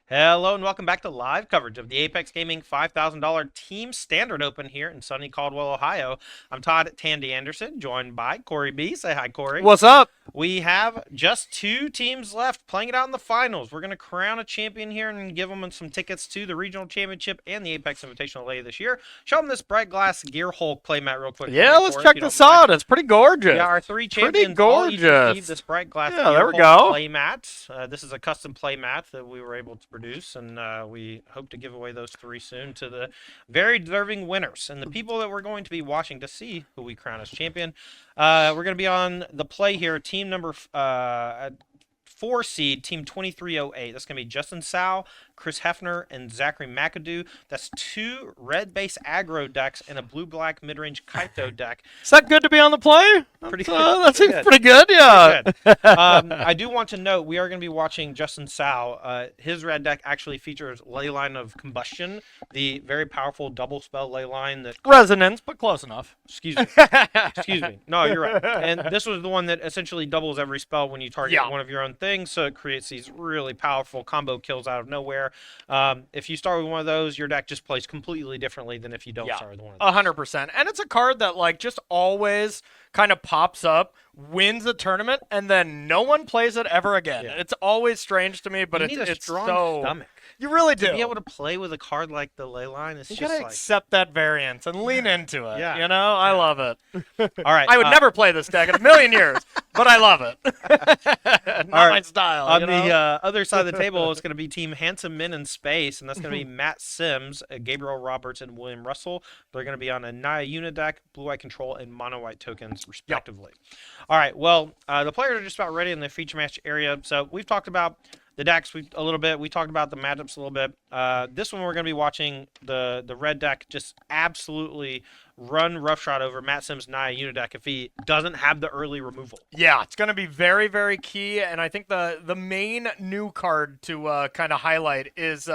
Hello and welcome back to live coverage of the Apex Gaming $5,000 Team Standard Open here in sunny Caldwell, Ohio. I'm Todd Tandy Anderson, joined by Corey B. Say hi, Corey. What's up? We have just two teams left playing it out in the finals. We're going to crown a champion here and give them some tickets to the Regional Championship and the Apex Invitational later this year. Show them this Bright Glass Gear Hulk playmat real quick. Yeah, let's check this out. It's pretty gorgeous. Yeah, our three champions all each received this Bright Glass Yeah, Gear there we Hulk go. playmat. This is a custom playmat that we were able to produce, and we hope to give away those three soon to the very deserving winners and the people that we're going to be watching to see who we crown as champion. We're going to be on the play here. Team number 4 seed, team 2308. That's going to be Justin Sau, Chris Hefner, and Zachary McAdoo. That's two red base aggro decks and a blue-black mid-range Kaito deck. Is that good to be on the play? Pretty good. That seems pretty good, yeah. Pretty good. I do want to note we are going to be watching Justin Sau. His red deck actually features Leyline of Combustion, the very powerful double spell Leyline that... Resonance, but close enough. Excuse me. Excuse me. No, you're right. And this was the one that essentially doubles every spell when you target one of your own things, so it creates these really powerful combo kills out of nowhere. If you start with one of those, your deck just plays completely differently than if you don't start with one of those. 100%. And it's a card that like just always kind of pops up, wins a tournament, and then no one plays it ever again. Yeah. It's always strange to me, but You need a it's strong so stomach. You really do. To be able to play with a card like the Leyline, it's you just gotta like... accept that variance and lean into it. Yeah. You know, I love it. All right. I would never play this deck in a million years, but I love it. Not my style. On the other side of the table, it's going to be Team Handsome Men in Space, and that's going to be Matt Sims, Gabriel Roberts, and William Russell. They're going to be on a Naya Yuna deck, blue-white control, and mono-white tokens, respectively. All right. Well, the players are just about ready in the feature match area. So we've talked about the decks a little bit. We talked about the matchups a little bit. This one we're going to be watching the red deck just absolutely run roughshod over Matt Sims' Naya Yuna deck if he doesn't have the early removal. Yeah, it's going to be very, very key, and I think the main new card to kind of highlight is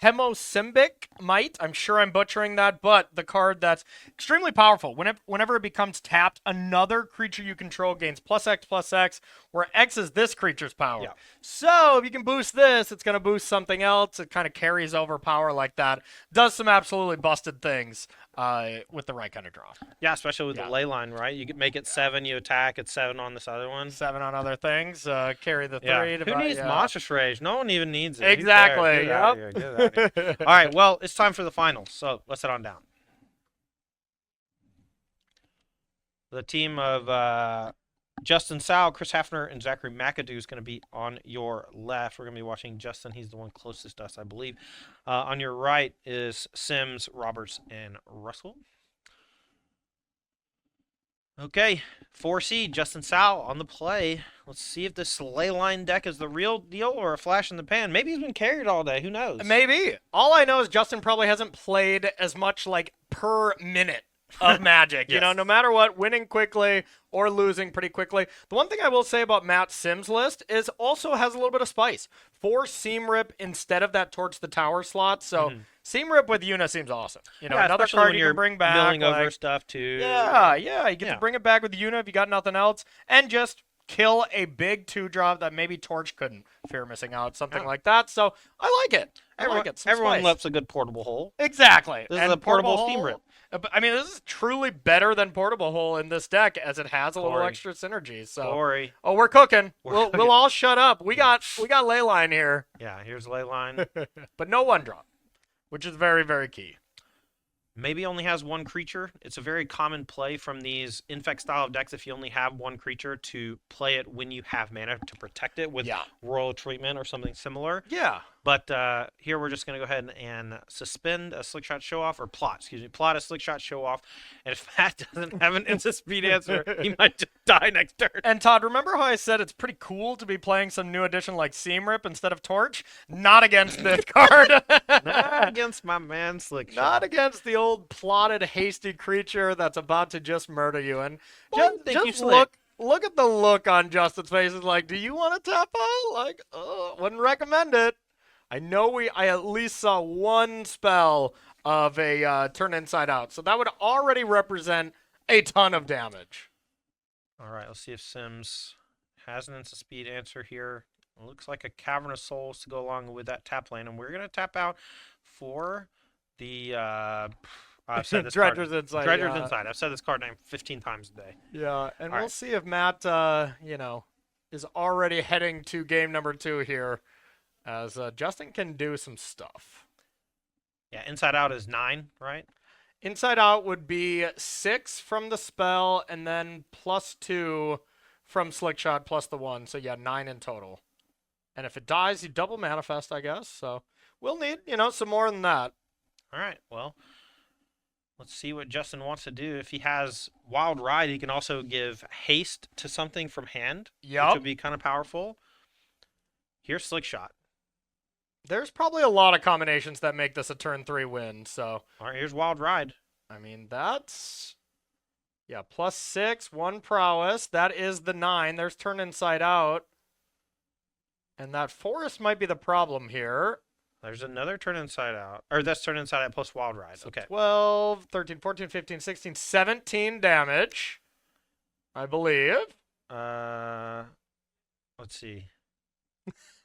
Hemosymbic Might. I'm sure I'm butchering that, but the card that's extremely powerful. Whenever it becomes tapped, another creature you control gains +X/+X, where X is this creature's power. Yeah. So if you can boost this, it's going to boost something else. It kind of carries over power like that. Does some absolutely busted things with the right kind of draw. Yeah, especially with the Leyline, right? You could make it 7, you attack, it's 7 on this other one. 7 on other things, carry the 3. Yeah. Who needs Monstrous Rage? No one even needs it. Exactly. Get out of here. Get out of here. All right, well, it's time for the finals, so let's head on down. The team of Justin Sau, Chris Hafner, and Zachary McAdoo is going to be on your left. We're going to be watching Justin. He's the one closest to us, I believe. On your right is Sims, Roberts, and Russell. Okay, 4 seed, Justin Sau on the play. Let's see if this Leyline deck is the real deal or a flash in the pan. Maybe he's been carried all day. Who knows? Maybe. All I know is Justin probably hasn't played as much like per minute of Magic. Yes. You know, no matter what, winning quickly or losing pretty quickly. The one thing I will say about Matt Sims' list is also has a little bit of spice. 4 Seam Rip instead of that Torch the Tower slot. So Seam Rip with Yuna seems awesome. You know, another card you can bring back. Milling over stuff too. Yeah, you get to bring it back with Yuna if you got nothing else, and just kill a big 2-drop that maybe Torch couldn't. Fear missing out, something like that. So I like it. Everyone loves a good portable hole. Exactly. This is a portable Seam Rip. I mean, this is truly better than Portable Hole in this deck, as it has a little extra synergy. So, oh, we're cooking. We'll all shut up. We got Leyline here. Yeah, here's Leyline. But no 1-drop, which is very, very key. Maybe only has 1 creature. It's a very common play from these Infect style of decks if you only have 1 creature to play it when you have mana to protect it with Royal Treatment or something similar. Yeah. But here we're just going to go ahead and suspend a Slickshot Show-Off, or plot a Slickshot Show-Off. And if Matt doesn't have an instant speed answer, he might just die next turn. And Todd, remember how I said it's pretty cool to be playing some new edition like Seam Rip instead of Torch? Not against this card. Not against my man Slickshot. Not against the old plotted, hasty creature that's about to just murder you. And just look at the look on Justin's face. It's like, do you want to tap out? Like, wouldn't recommend it. I know I at least saw 1 spell of a turn inside out. So that would already represent a ton of damage. All right, let's see if Sims has an instant speed answer here. It looks like a Cavern of Souls to go along with that tap lane, and we're gonna tap out for the I've said this Dredger's card. Inside. Dredger's Inside. I've said this card name 15 times a day. Yeah, and All we'll right. see if Matt, you know, is already heading to game number 2 here, as Justin can do some stuff. Yeah, Inside Out is 9, right? Inside Out would be 6 from the spell, and then +2 from Slick Shot plus the 1. So yeah, 9 in total. And if it dies, you double manifest, I guess. So we'll need, you know, some more than that. All right. Well, let's see what Justin wants to do. If he has Wild Ride, he can also give haste to something from hand, which would be kind of powerful. Here's Slick Shot. There's probably a lot of combinations that make this a turn 3 win. So All right, here's Wild Ride. I mean, that's, yeah, +6, 1 prowess. That is the 9. There's turn Inside Out. And that forest might be the problem here. There's another turn Inside Out. Or that's turn Inside Out plus Wild Ride. So Okay. 12, 13, 14, 15, 16, 17 damage, I believe. Let's see.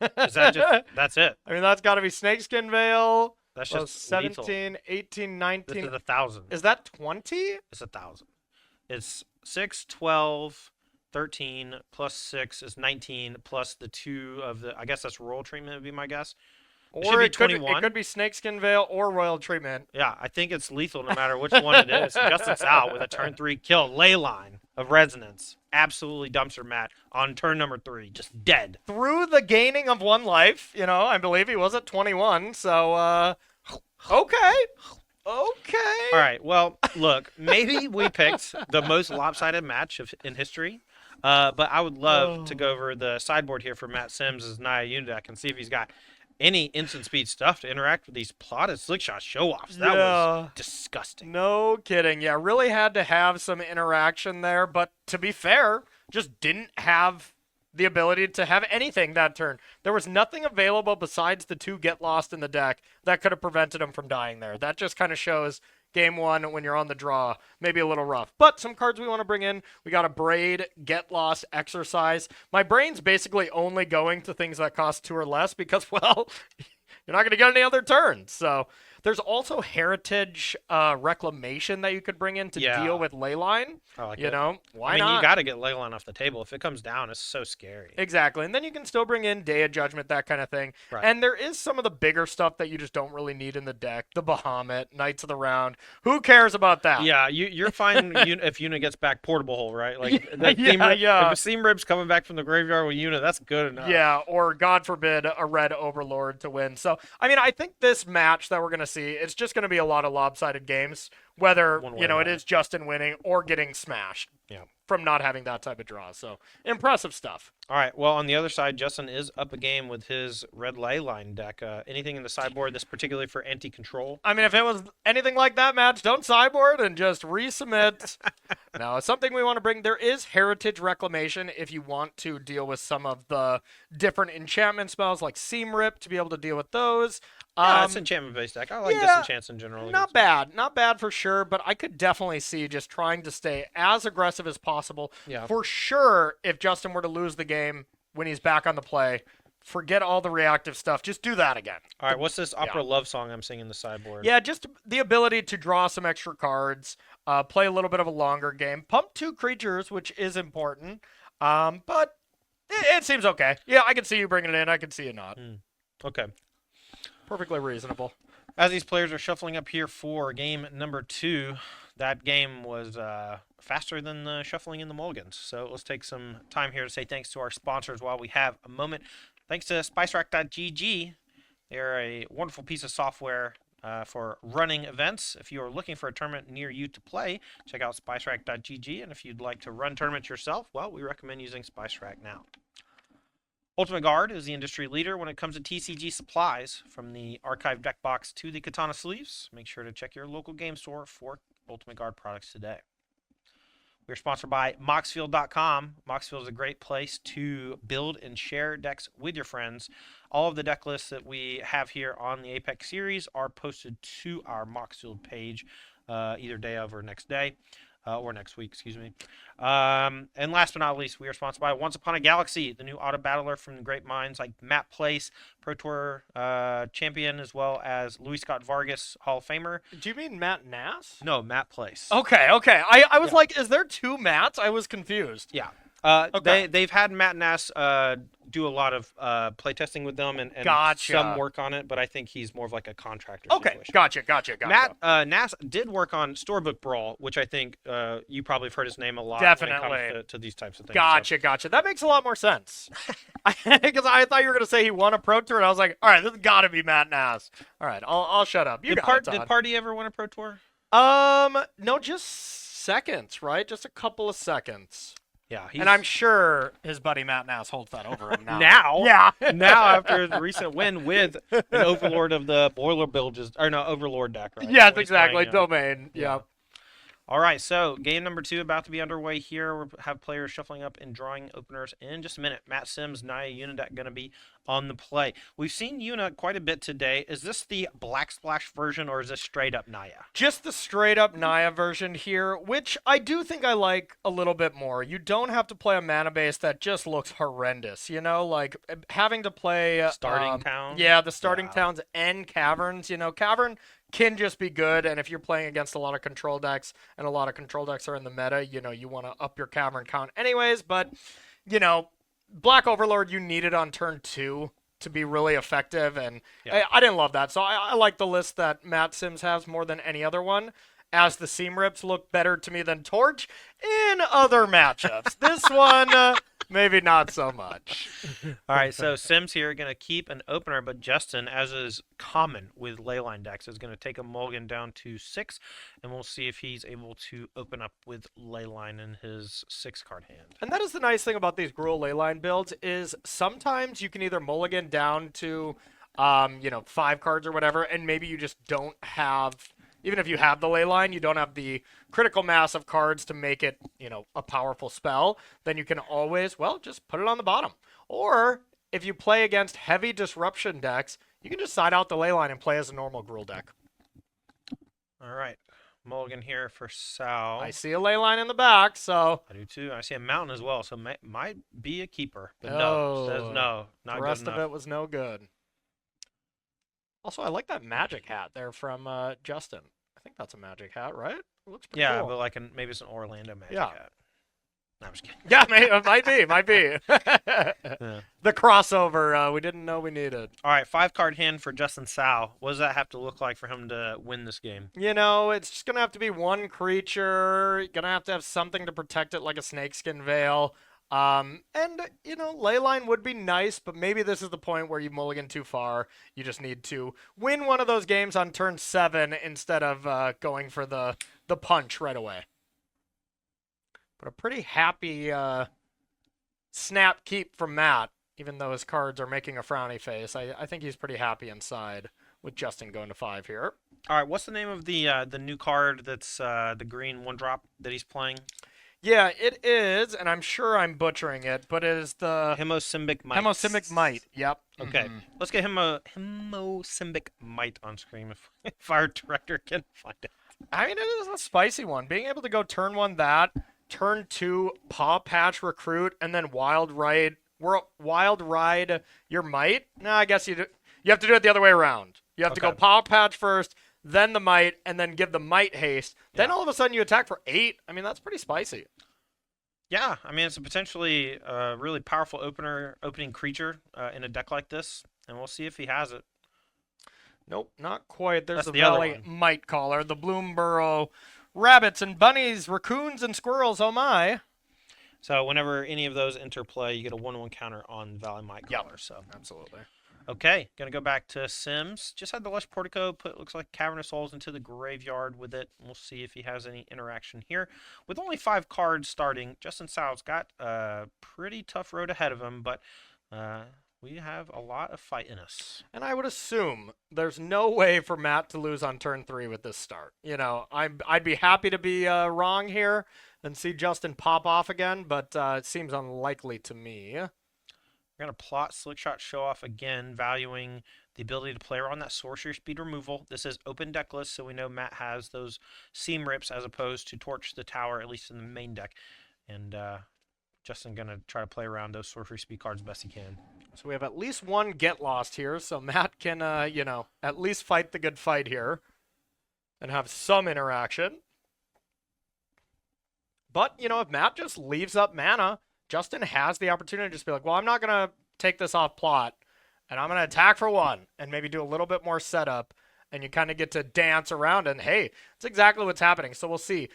Is that just, that's it? I mean, that's got to be Snakeskin Veil. That's Plus just 17, lethal. 18, This 19. is 1,000. Is that 20? It's 1,000. It's 6, 12, 13 plus 6 is 19 plus the 2 of the, I guess that's royal treatment would be my guess. Or it should be 21. It could be Snakeskin Veil or Royal Treatment. Yeah, I think it's lethal no matter which one it is. Justin's out with a turn 3 kill. Leyline of Resonance. Absolutely dumpster Matt on turn number 3. Just dead. Through the gaining of 1 life, you know, I believe he was at 21. So, okay. Okay. All right, well, look, maybe we picked the most lopsided match in history. But I would love to go over the sideboard here for Matt Sims' Naya Yuna deck and see if he's got any instant speed stuff to interact with these plotted Slick Shot show-offs. That was disgusting. No kidding. Yeah, really had to have some interaction there, but to be fair, just didn't have the ability to have anything that turn. There was nothing available besides the 2 Get Lost in the deck that could have prevented him from dying there. That just kind of shows game 1 when you're on the draw, maybe a little rough. But some cards we want to bring in. We got a Braid, Get Lost, Exercise. My brain's basically only going to things that cost 2 or less because, well, you're not going to get any other turns. So there's also Heritage Reclamation that you could bring in to deal with Leyline. I like you it. know, why I mean, not? you got to get Leyline off the table. If it comes down, it's so scary. Exactly. And then you can still bring in Day of Judgment, that kind of thing. Right. And there is some of the bigger stuff that you just don't really need in the deck. The Bahamut, Knights of the Round. Who cares about that? Yeah, you're fine if Yuna gets back Portable Hole, right? Like yeah. If Seam Rib's coming back from the graveyard with Yuna, that's good enough. Yeah, or God forbid, a Red Overlord to win. So, I mean, I think this match that we're going to see, it's just going to be a lot of lopsided games, whether, you know, it is Justin winning or getting smashed. Yeah. From not having that type of draw. So, impressive stuff. All right. Well, on the other side, Justin is up a game with his red Leyline deck. Anything in the sideboard that's particularly for anti-control? I mean, if it was anything like that match, don't sideboard and just resubmit. No, it's something we want to bring. There is Heritage Reclamation if you want to deal with some of the different enchantment spells like Seam Rip to be able to deal with those. Yeah, it's enchantment-based deck. I like disenchants in general. Not bad. Not bad for sure, but I could definitely see just trying to stay as aggressive as possible. Yeah. For sure, if Justin were to lose the game when he's back on the play, forget all the reactive stuff. Just do that again. All right, what's this opera love song I'm singing in the sideboard? Yeah, just the ability to draw some extra cards, play a little bit of a longer game, pump 2 creatures, which is important, but it seems okay. Yeah, I can see you bringing it in. I can see you not. Okay. Perfectly reasonable. As these players are shuffling up here for game number 2, that game was faster than the shuffling in the mulligans. So let's take some time here to say thanks to our sponsors while we have a moment. Thanks to SpiceRack.gg. They're a wonderful piece of software for running events. If you are looking for a tournament near you to play, check out SpiceRack.gg. And if you'd like to run tournaments yourself, well, we recommend using SpiceRack now. Ultimate Guard is the industry leader when it comes to TCG supplies. From the archive deck box to the katana sleeves, make sure to check your local game store for Ultimate Guard products today. We're sponsored by Moxfield.com. Moxfield is a great place to build and share decks with your friends. All of the deck lists that we have here on the Apex series are posted to our Moxfield page either day of or next day. or next week, excuse me. And last but not least, we are sponsored by Once Upon a Galaxy, the new auto battler from great minds like Matt Place, Pro Tour champion, as well as Luis Scott Vargas, Hall of Famer. Do you mean Matt Nass? No, Matt Place. Okay. I was like, is there two Matts? I was confused. Yeah. Okay. They've had Matt Nass do a lot of playtesting with them and Gotcha. some work on it, but I think he's more of like a contractor Okay, situation. gotcha. Matt Nass did work on Storybook Brawl, which I think you probably have heard his name a lot Definitely. when it comes to these types of things. Gotcha. That makes a lot more sense. Because I thought you were going to say he won a Pro Tour, and I was like, all right, this has got to be Matt Nass. All right, I'll shut up. You got it, Todd. Did Party ever win a Pro Tour? No, just seconds, right? Just a couple of seconds. Yeah, and I'm sure his buddy Matt Nass holds that over him now. Now after the recent win with an Overlord of the Boiler Bilges, or no, Overlord deck, right? Yes, exactly. Domain. Yeah. All right, so game number 2 about to be underway here. We'll have players shuffling up and drawing openers in just a minute. Matt Sims, Naya, Yuna deck going to be on the play. We've seen Yuna quite a bit today. Is this the Black Splash version, or is this straight up Naya? Just the straight up Naya version here, which I do think I like a little bit more. You don't have to play a mana base that just looks horrendous, you know, like having to play starting towns. Yeah, the starting towns and caverns. You know, cavern can just be good, and if you're playing against a lot of control decks, and a lot of control decks are in the meta, you know, you want to up your cavern count anyways, but, you know, Black Overlord, you need it on turn 2 to be really effective, and I didn't love that, so I like the list that Matt Sims has more than any other one, as the Seam Rips look better to me than Torch in other matchups. This one, maybe not so much. All right, so Sims here going to keep an opener, but Justin, as is common with Leyline decks, is going to take a mulligan down to 6, and we'll see if he's able to open up with Leyline in his 6-card hand. And that is the nice thing about these Gruul Leyline builds, is sometimes you can either mulligan down to, 5 cards or whatever, and maybe you just don't have... Even if you have the Leyline, you don't have the critical mass of cards to make it, a powerful spell, then you can always, just put it on the bottom. Or if you play against heavy disruption decks, you can just side out the Leyline and play as a normal Gruul deck. All right. Mulligan here for Sal. I see a Leyline in the back, so... I do too. I see a mountain as well, so might be a keeper. But says no. Not good enough. The rest of it was no good. Also, I like that magic hat there from Justin. I think that's a magic hat, right? It looks pretty cool. But like maybe it's an Orlando magic hat. No, I'm just kidding. Yeah, it might be. The crossover we didn't know we needed. All right, 5-card hand for Justin Sal. What does that have to look like for him to win this game? It's just going to have to be one creature. You're going to have something to protect it like a snakeskin veil. Leyline would be nice, but maybe this is the point where you mulligan too far. You just need to win one of those games on turn 7 instead of going for the punch right away. But a pretty happy snap keep from Matt, even though his cards are making a frowny face. I think he's pretty happy inside with Justin going to 5 here. All right, what's the name of the new card that's the green 1-drop that he's playing? Yeah, it is, and I'm sure I'm butchering it, but it is the... Hemosymbic Might. Hemosymbic Might, yep. Okay, let's get Hemosymbic Might on screen if our director can find it. I mean, it is a spicy one. Being able to go turn 1 that, turn 2 Paw Patch Recruit, and then Wild Ride your Might? No, I guess you have to do it the other way around. You have to go Paw Patch first, then the Might, and then give the Might haste. Then all of a sudden you attack for 8. I mean, that's pretty spicy. Yeah, I mean, it's a potentially really powerful opening creature in a deck like this, and we'll see if he has it. Nope, not quite. There's the Valley Might Caller, the Bloomburrow rabbits and bunnies, raccoons and squirrels, oh my. So whenever any of those interplay, you get a 1/1 counter on Valley Might Caller. Yep. So absolutely. Okay, gonna go back to Sims. Just had the Lush Portico, looks like Cavernous Souls into the graveyard with it. We'll see if he has any interaction here. With only 5 cards starting, Justin Sal's got a pretty tough road ahead of him, but we have a lot of fight in us. And I would assume there's no way for Matt to lose on turn 3 with this start. I'd be happy to be wrong here and see Justin pop off again, but it seems unlikely to me. We're going to plot Slickshot Show Off again, valuing the ability to play around that sorcery speed removal. This is open deck list, so we know Matt has those seam rips as opposed to Torch the Tower, at least in the main deck. And Justin going to try to play around those sorcery speed cards best he can. So we have at least one get lost here, so Matt can, you know, at least fight the good fight here and have some interaction. But, you know, if Matt just leaves up mana, Justin has the opportunity to just be like, well, I'm not going to take this off plot, and I'm going to attack for one and maybe do a little bit more setup, and you kind of get to dance around, and hey, it's exactly what's happening. So we'll see.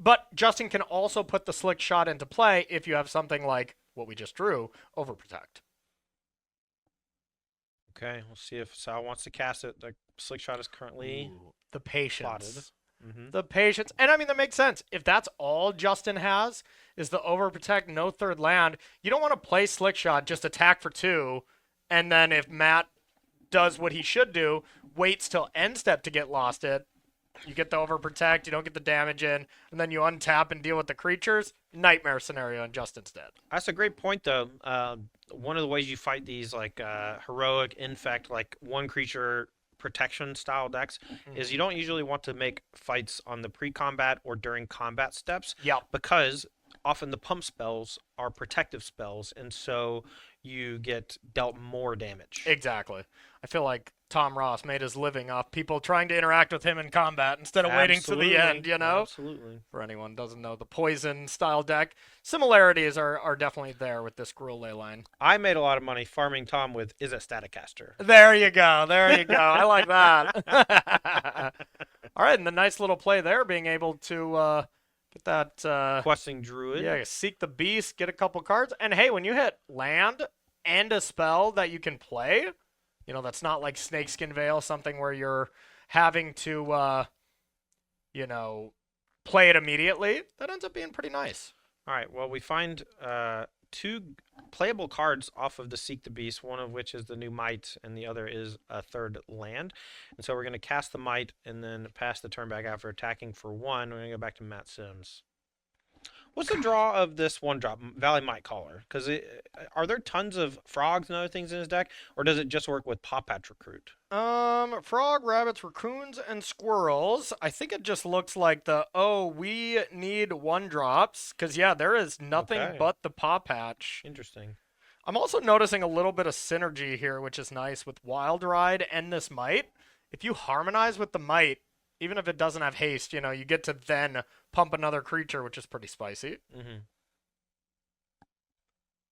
But Justin can also put the slick shot into play if you have something like what we just drew, Overprotect. Okay, we'll see if Sal wants to cast it. The slick shot is currently the patience. plotted. The patience. And I mean, that makes sense. If that's all Justin has is the Overprotect, no third land, you don't want to play slick shot, just attack for 2, and then if Matt does what he should do, waits till end step to get lost it, you get the Overprotect, you don't get the damage in, and then you untap and deal with the creatures. Nightmare scenario in Justin's dead. That's a great point, though. One of the ways you fight these, like heroic, infect, like one creature protection style decks, is you don't usually want to make fights on the pre-combat or during combat steps. Yep. Because often the pump spells are protective spells, and so you get dealt more damage. Exactly. I feel like Tom Ross made his living off people trying to interact with him in combat instead of waiting to the end, you know? Absolutely. For anyone who doesn't know, the poison style deck. Similarities are definitely there with this Gruul Leyline. I made a lot of money farming Tom with Is it Staticaster. There you go. There you go. I like that. All right, and the nice little play there, being able to get that... Questing Druid. Yeah, seek the beast, get a couple cards. And hey, when you hit land and a spell that you can play, you know, that's not like Snakeskin Veil, something where you're having to, you know, play it immediately, that ends up being pretty nice. All right, well, we find 2 playable cards off of the Seek the Beast, one of which is the new Might, and the other is a third land. And so we're going to cast the Might and then pass the turn back after attacking for 1. We're going to go back to Matt Sims. What's the draw of this 1-drop, Valley Might Caller? Because are there tons of frogs and other things in his deck, or does it just work with Paw Patch Recruit? Frog, rabbits, raccoons, and squirrels. I think it just looks like we need 1-drops. Because, yeah, there is nothing but the Paw Patch. Interesting. I'm also noticing a little bit of synergy here, which is nice with Wild Ride and this Might. If you harmonize with the Might, even if it doesn't have haste, you know, you get to then pump another creature, which is pretty spicy.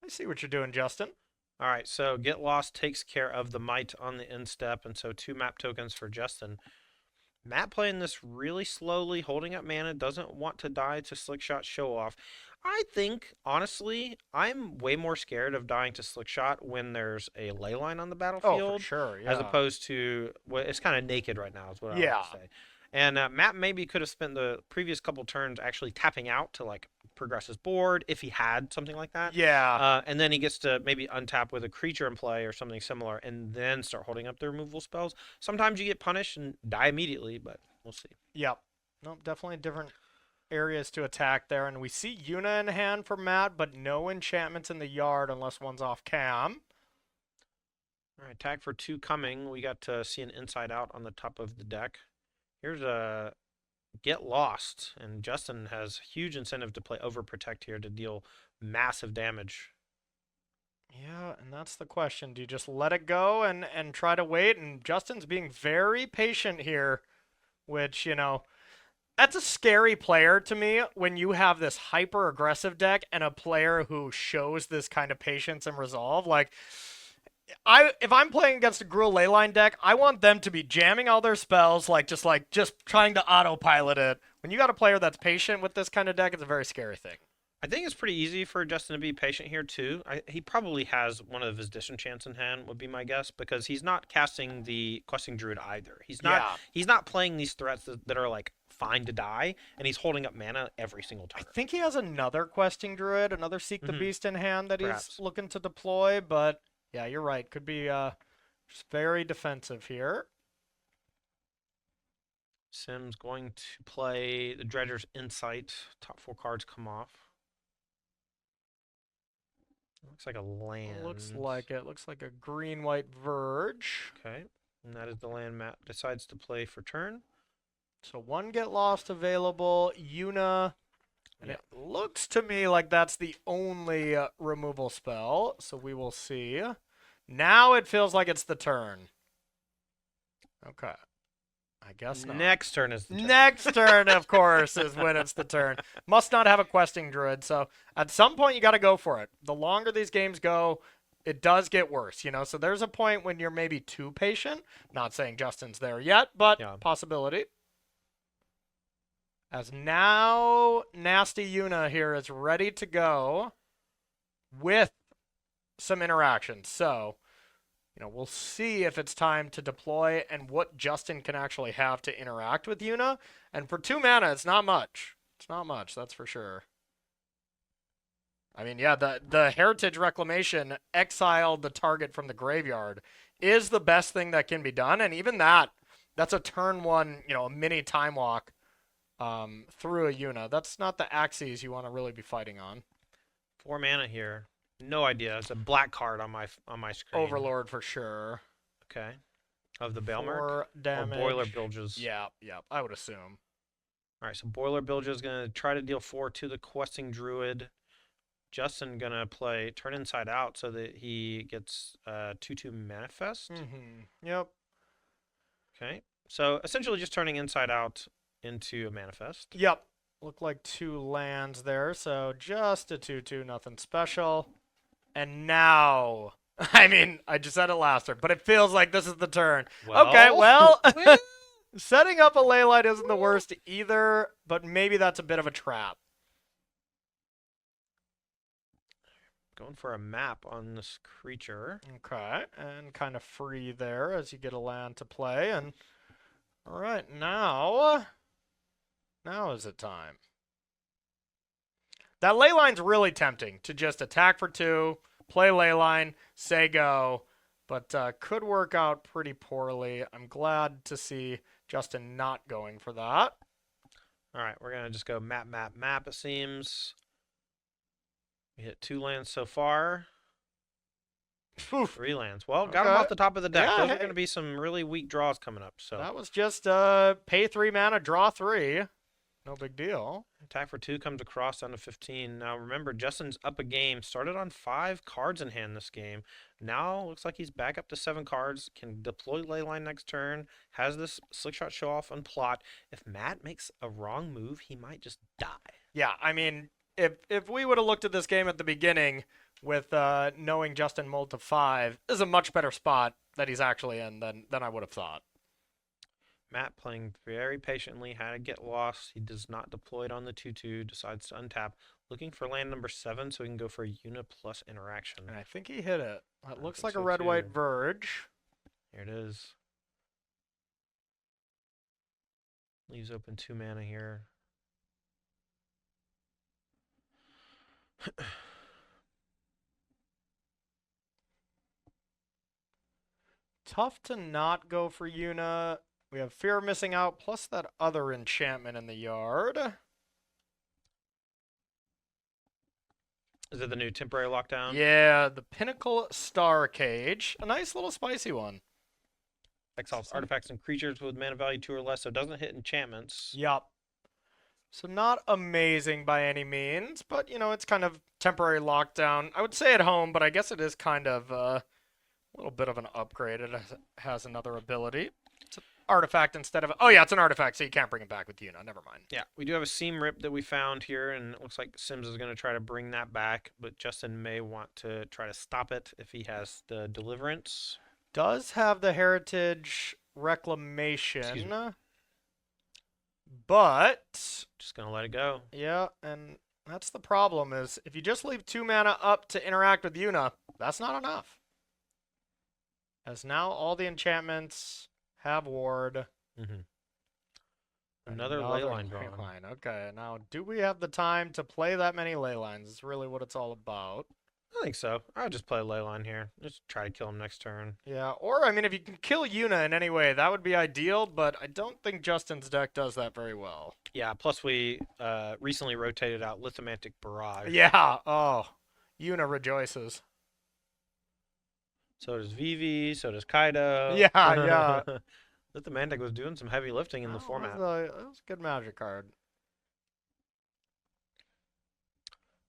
I see what you're doing, Justin. All right, so Get Lost takes care of the Might on the end step, and so 2 map tokens for Justin. Matt playing this really slowly, holding up mana, doesn't want to die to Slickshot Show Off. I think, honestly, I'm way more scared of dying to Slickshot when there's a Leyline on the battlefield. Oh, for sure, yeah. As opposed to, well, it's kind of naked right now, is what I would say. And Matt maybe could have spent the previous couple turns actually tapping out to, like, progress his board if he had something like that. Yeah. And then he gets to maybe untap with a creature in play or something similar and then start holding up the removal spells. Sometimes you get punished and die immediately, but we'll see. Yep. No, definitely different areas to attack there. And we see Yuna in hand for Matt, but no enchantments in the yard unless one's off cam. All right, tag for 2 coming. We got to see an inside out on the top of the deck. Here's a Get Lost, and Justin has huge incentive to play Overprotect here to deal massive damage. Yeah, and that's the question. Do you just let it go and try to wait? And Justin's being very patient here, which, you know, that's a scary player to me when you have this hyper-aggressive deck and a player who shows this kind of patience and resolve. Like, if I'm playing against a Gruul Leyline deck, I want them to be jamming all their spells, just trying to autopilot it. When you got a player that's patient with this kind of deck, it's a very scary thing. I think it's pretty easy for Justin to be patient here too. He probably has one of his disenchants in hand, would be my guess, because he's not casting the Questing Druid either. He's not playing these threats that are like fine to die, and he's holding up mana every single turn. I think he has another Questing Druid, another Seek the Beast in hand that he's looking to deploy, but yeah, you're right. Could be just very defensive here. Sim's going to play the Dredger's Insight. Top 4 cards come off. Looks like a land. Looks like it. Looks like a green-white Verge. Okay. And that is the land Matt decides to play for turn. So 1 get lost available. Yuna. And Yeah. it looks to me like that's the only removal spell. So we will see. Now it feels like it's the turn. Okay. I guess not. Next turn is the turn. Next turn, of course, is when it's the turn. Must not have a questing druid, so at some point you got to go for it. The longer these games go, it does get worse, you know? So there's a point when you're maybe too patient. Not saying Justin's there yet, but Yeah. possibility. As now, Nasty Yuna here is ready to go with some interactions. So, you know, we'll see if it's time to deploy and what Justin can actually have to interact with Yuna. And for 2 mana, it's not much. It's not much, that's for sure. I mean, yeah, the Heritage Reclamation exiled the target from the graveyard is the best thing that can be done. And even that's a turn 1, you know, a mini time walk through a Yuna. That's not the axes you want to really be fighting on. 4 mana here. No idea. It's a black card on my screen. Overlord for sure. Okay. Of the Bailmark? 4 damage. Or Boiler Bilges. Yeah, I would assume. All right, so Boiler Bilges is going to try to deal 4 to the Questing Druid. Justin going to play Turn Inside Out so that he gets 2/2 Manifest. Yep. Okay. So essentially just turning Inside Out into a Manifest. Yep. Look like 2 lands there, so just a 2/2, nothing special. And now, I mean, I just said it last turn, but it feels like this is the turn. Okay, well, setting up a Leyline isn't the worst either, but maybe that's a bit of a trap. Going for a map on this creature. Okay, and kind of free there as you get a land to play. And all right, now is it time. That Leyline's really tempting to just attack for 2, play Leyline, say go, but could work out pretty poorly. I'm glad to see Justin not going for that. All right, we're going to just go map, map, map, it seems. We hit 2 lands so far. 3 lands. Well, got them off the top of the deck. Yeah, Those hey. are going to be some really weak draws coming up. So That was just pay 3 mana, draw 3. No big deal. attack for 2 comes across down to 15. Now remember, Justin's up a game. Started on 5 cards in hand this game. Now looks like he's back up to 7 cards. Can deploy Leyline next turn. Has this Slickshot show off on plot. If Matt makes a wrong move, he might just die. Yeah, I mean, if we would have looked at this game at the beginning with knowing Justin mulled to 5, this is a much better spot that he's actually in than I would have thought. Matt playing very patiently, had to get lost. He does not deploy it on the 2/2, decides to untap. Looking for land number 7 so he can go for a Yuna plus interaction. And I think he hit it. It looks think like a so, red-white too. Verge. Here it is. Leaves open 2 mana here. Tough to not go for Yuna. We have Fear of Missing Out, plus that other enchantment in the yard. Is it the new temporary lockdown? Yeah, the Pinnacle Star Cage. A nice little spicy one. Exiles artifacts and creatures with mana value 2 or less, so it doesn't hit enchantments. Yup. So not amazing by any means, but, you know, it's kind of temporary lockdown. I would say at home, but I guess it is kind of a little bit of an upgrade. It has another ability. It's an artifact instead of... Oh, yeah, it's an artifact, so you can't bring it back with Yuna. Never mind. Yeah, we do have a seam rip that we found here, and it looks like Sims is going to try to bring that back, but Justin may want to try to stop it if he has the Deliverance. Does have the Heritage Reclamation. Excuse me. But... Just going to let it go. Yeah, and that's the problem is if you just leave 2 mana up to interact with Yuna, that's not enough. As now all the enchantments have ward. Another Leyline drawn. Leyline. Okay, now do we have the time to play that many Leylines? Is really what it's all about. I think so. I'll just play Leyline here. Just try to kill him next turn. Yeah, or I mean, if you can kill Yuna in any way, that would be ideal, but I don't think Justin's deck does that very well. Yeah, plus we recently rotated out Lithomantic Barrage. Yeah, oh. Yuna rejoices. So does Vivi, so does Kaido. Yeah, yeah. That the Mantic was doing some heavy lifting in the format. That was a good Magic card.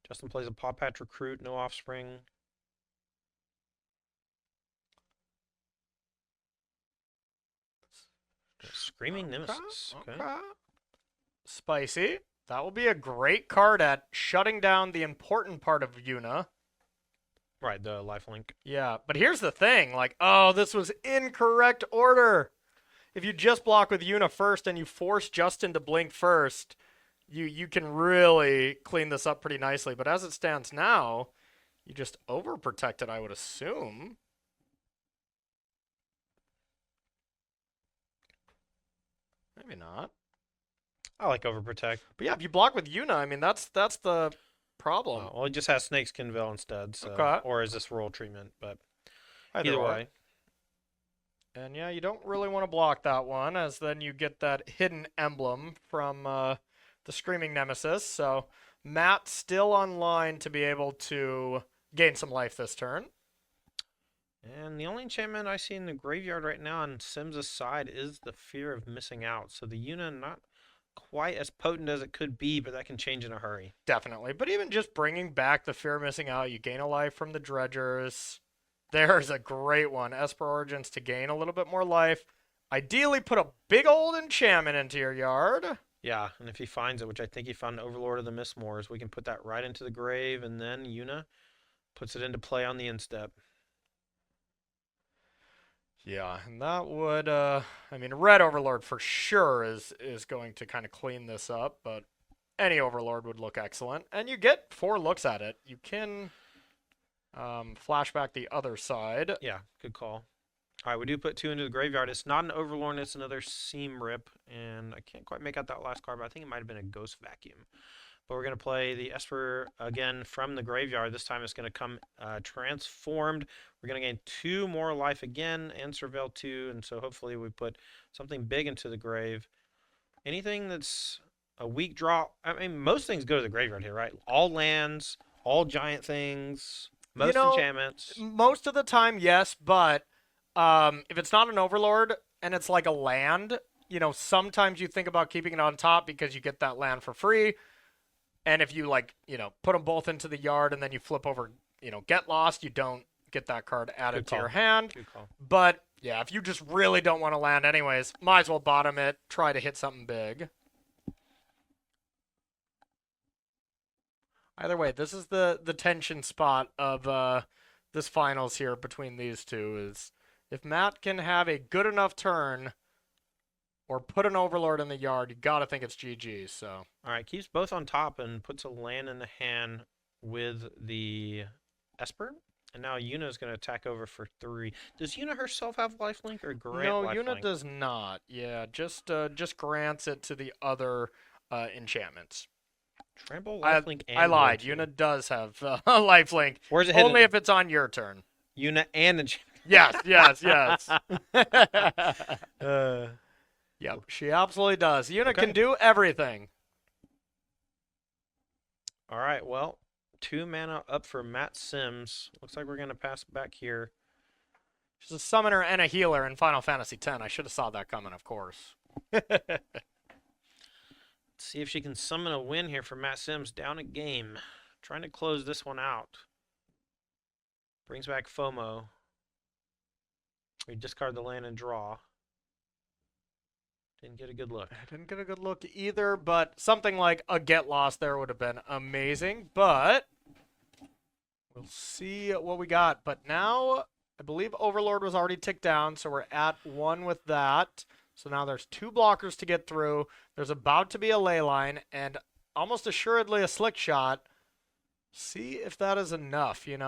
Justin plays a Paw Patch Recruit, no Offspring. Screaming Nemesis. Okay. Spicy. That will be a great card at shutting down the important part of Yuna. Right, the lifelink. Yeah, but here's the thing. Like, oh, this was incorrect order. If you just block with Yuna first and you force Justin to blink first, you can really clean this up pretty nicely. But as it stands now, you just overprotect it, I would assume. Maybe not. I like Overprotect. But yeah, if you block with Yuna, I mean, that's the problem. Well, it just has Snakeskin Veil instead, so Okay. or is this roll treatment? But Either way. And yeah, you don't really want to block that one, as then you get that hidden emblem from the Screaming Nemesis. So Matt still online to be able to gain some life this turn. And the only enchantment I see in the graveyard right now on Sims' side is the Fear of Missing Out. So the Yuna not quite as potent as it could be, but that can change in a hurry. Definitely. But even just bringing back the Fear of Missing Out, you gain a life from the Dredgers. There's a great one. Esper Origins to gain a little bit more life. Ideally, put a big old enchantment into your yard. Yeah, and if he finds it, which I think he found Overlord of the Mistmoors, we can put that right into the grave, and then Yuna puts it into play on the instep. Yeah, and that would, I mean, Red Overlord for sure is going to kind of clean this up, but any Overlord would look excellent. And you get 4 looks at it. You can flashback the other side. Yeah, good call. All right, we do put 2 into the graveyard. It's not an Overlord, it's another Seam Rip, and I can't quite make out that last card, but I think it might have been a Ghost Vacuum. But we're going to play the Esper again from the graveyard. This time it's going to come transformed. We're going to gain 2 more life again and Surveil 2. And so hopefully we put something big into the grave. Anything that's a weak draw. I mean, most things go to the graveyard here, right? All lands, all giant things, most enchantments. Most of the time, yes. But if it's not an Overlord and it's like a land, sometimes you think about keeping it on top because you get that land for free. And if you, put them both into the yard and then you flip over, Get Lost, you don't get that card added to your hand. Good call. But, yeah, if you just really don't want to land anyways, might as well bottom it, try to hit something big. Either way, this is the tension spot of this finals here between these two, is if Matt can have a good enough turn or put an Overlord in the yard, you got to think it's GG. So, all right, keeps both on top and puts a land in the hand with the Esper. And now Yuna is going to attack over for 3. Does Yuna herself have lifelink or grant lifelink? No, Yuna does not. Yeah, just grants it to the other enchantments. Trample, lifelink, and I lied. Yuna does have lifelink. Where's it hidden? Only if it's on your turn. Yuna and enchantment. Yes. Yep, she absolutely does. Yuna can do everything. All right, well, 2 mana up for Matt Sims. Looks like we're going to pass back here. She's a summoner and a healer in Final Fantasy X. I should have saw that coming, of course. Let's see if she can summon a win here for Matt Sims. Down a game. Trying to close this one out. Brings back FOMO. We discard the land and draw. Didn't get a good look. I didn't get a good look either, but something like a Get Lost there would have been amazing. But we'll see what we got. But now, I believe Overlord was already ticked down, so we're at 1 with that. So now there's 2 blockers to get through. There's about to be a Leyline, and almost assuredly a Slick Shot. See if that is enough. 2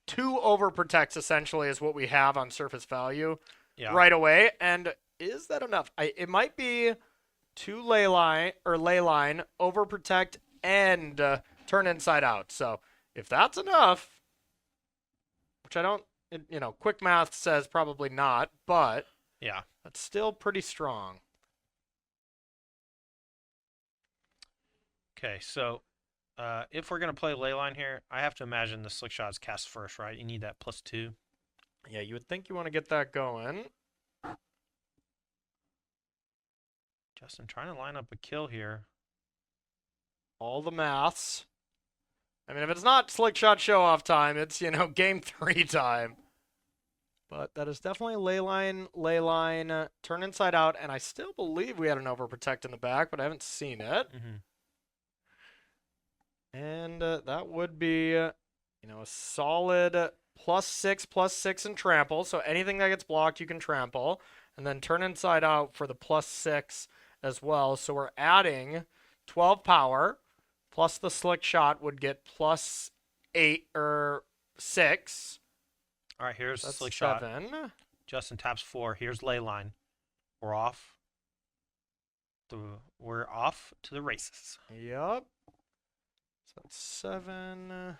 overprotects essentially is what we have on surface value right away. And is that enough? It might be 2 Leyline, overprotect, and turn inside out. So if that's enough, which I don't, quick math says probably not, but yeah, that's still pretty strong. Okay, so If we're gonna play Leyline here, I have to imagine the slick shot's cast first, right? You need that +2. Yeah, you would think you want to get that going. Justin trying to line up a kill here. All the maths. I mean, if it's not slick shot show off time, it's, game 3 time. But that is definitely Leyline, turn inside out, and I still believe we had an overprotect in the back, but I haven't seen it. And that would be, a solid +6 in trample. So anything that gets blocked, you can trample. And then turn inside out for the +6 as well. So we're adding 12 power, plus the slick shot would get +8 or 6. All right, here's That's slick 7. shot. Justin taps 4. Here's Leyline. We're off. We're off to the races. Yep. So that's 7.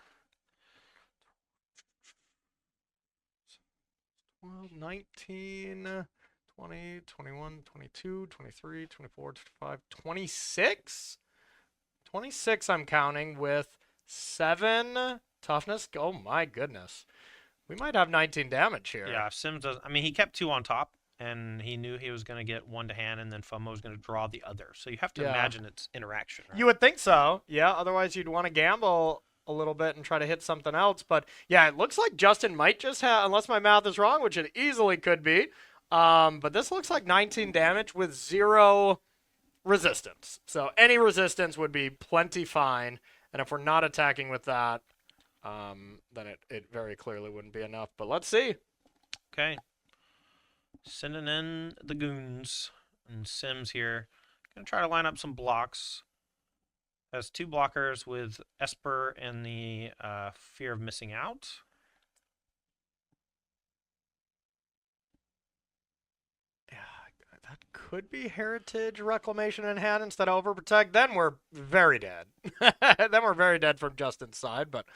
12, 19, 20, 21, 22, 23, 24, 25, 26? 26 I'm counting with 7 toughness. Oh my goodness. We might have 19 damage here. Yeah, if Sims does. I mean, he kept 2 on top, and he knew he was going to get 1 to hand, and then FOMO was going to draw the other. So you have to imagine it's interaction. Right? You would think so. Yeah, otherwise you'd want to gamble a little bit and try to hit something else. But yeah, it looks like Justin might just have, unless my math is wrong, which it easily could be. But this looks like 19 damage with 0 resistance. So any resistance would be plenty fine. And if we're not attacking with that, then it very clearly wouldn't be enough. But let's see. Okay. Sending in the goons and Sims here. Gonna try to line up some blocks. Has 2 blockers with Esper and the fear of missing out. Yeah, that could be Heritage Reclamation in hand instead of Overprotect. Then we're very dead. Then we're very dead from Justin's side, but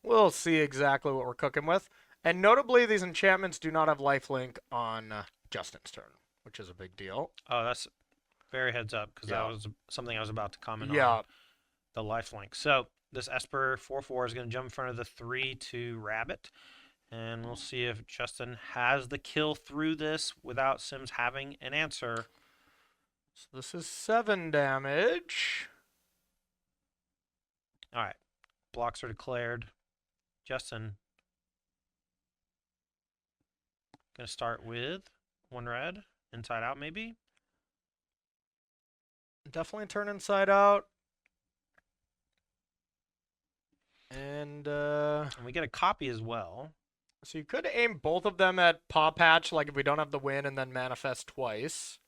we'll see exactly what we're cooking with. And notably, these enchantments do not have lifelink on Justin's turn, which is a big deal. Oh, that's very heads up, because that was something I was about to comment on. Yeah. The lifelink. So this Esper 4/4 is going to jump in front of the 3/2 Rabbit. And we'll see if Justin has the kill through this without Sims having an answer. So this is 7 damage. All right. Blocks are declared. Justin going to start with 1 red. Inside out, maybe? Definitely turn inside out. And we get a copy as well. So you could aim both of them at Paw Patch, like if we don't have the win, and then manifest twice.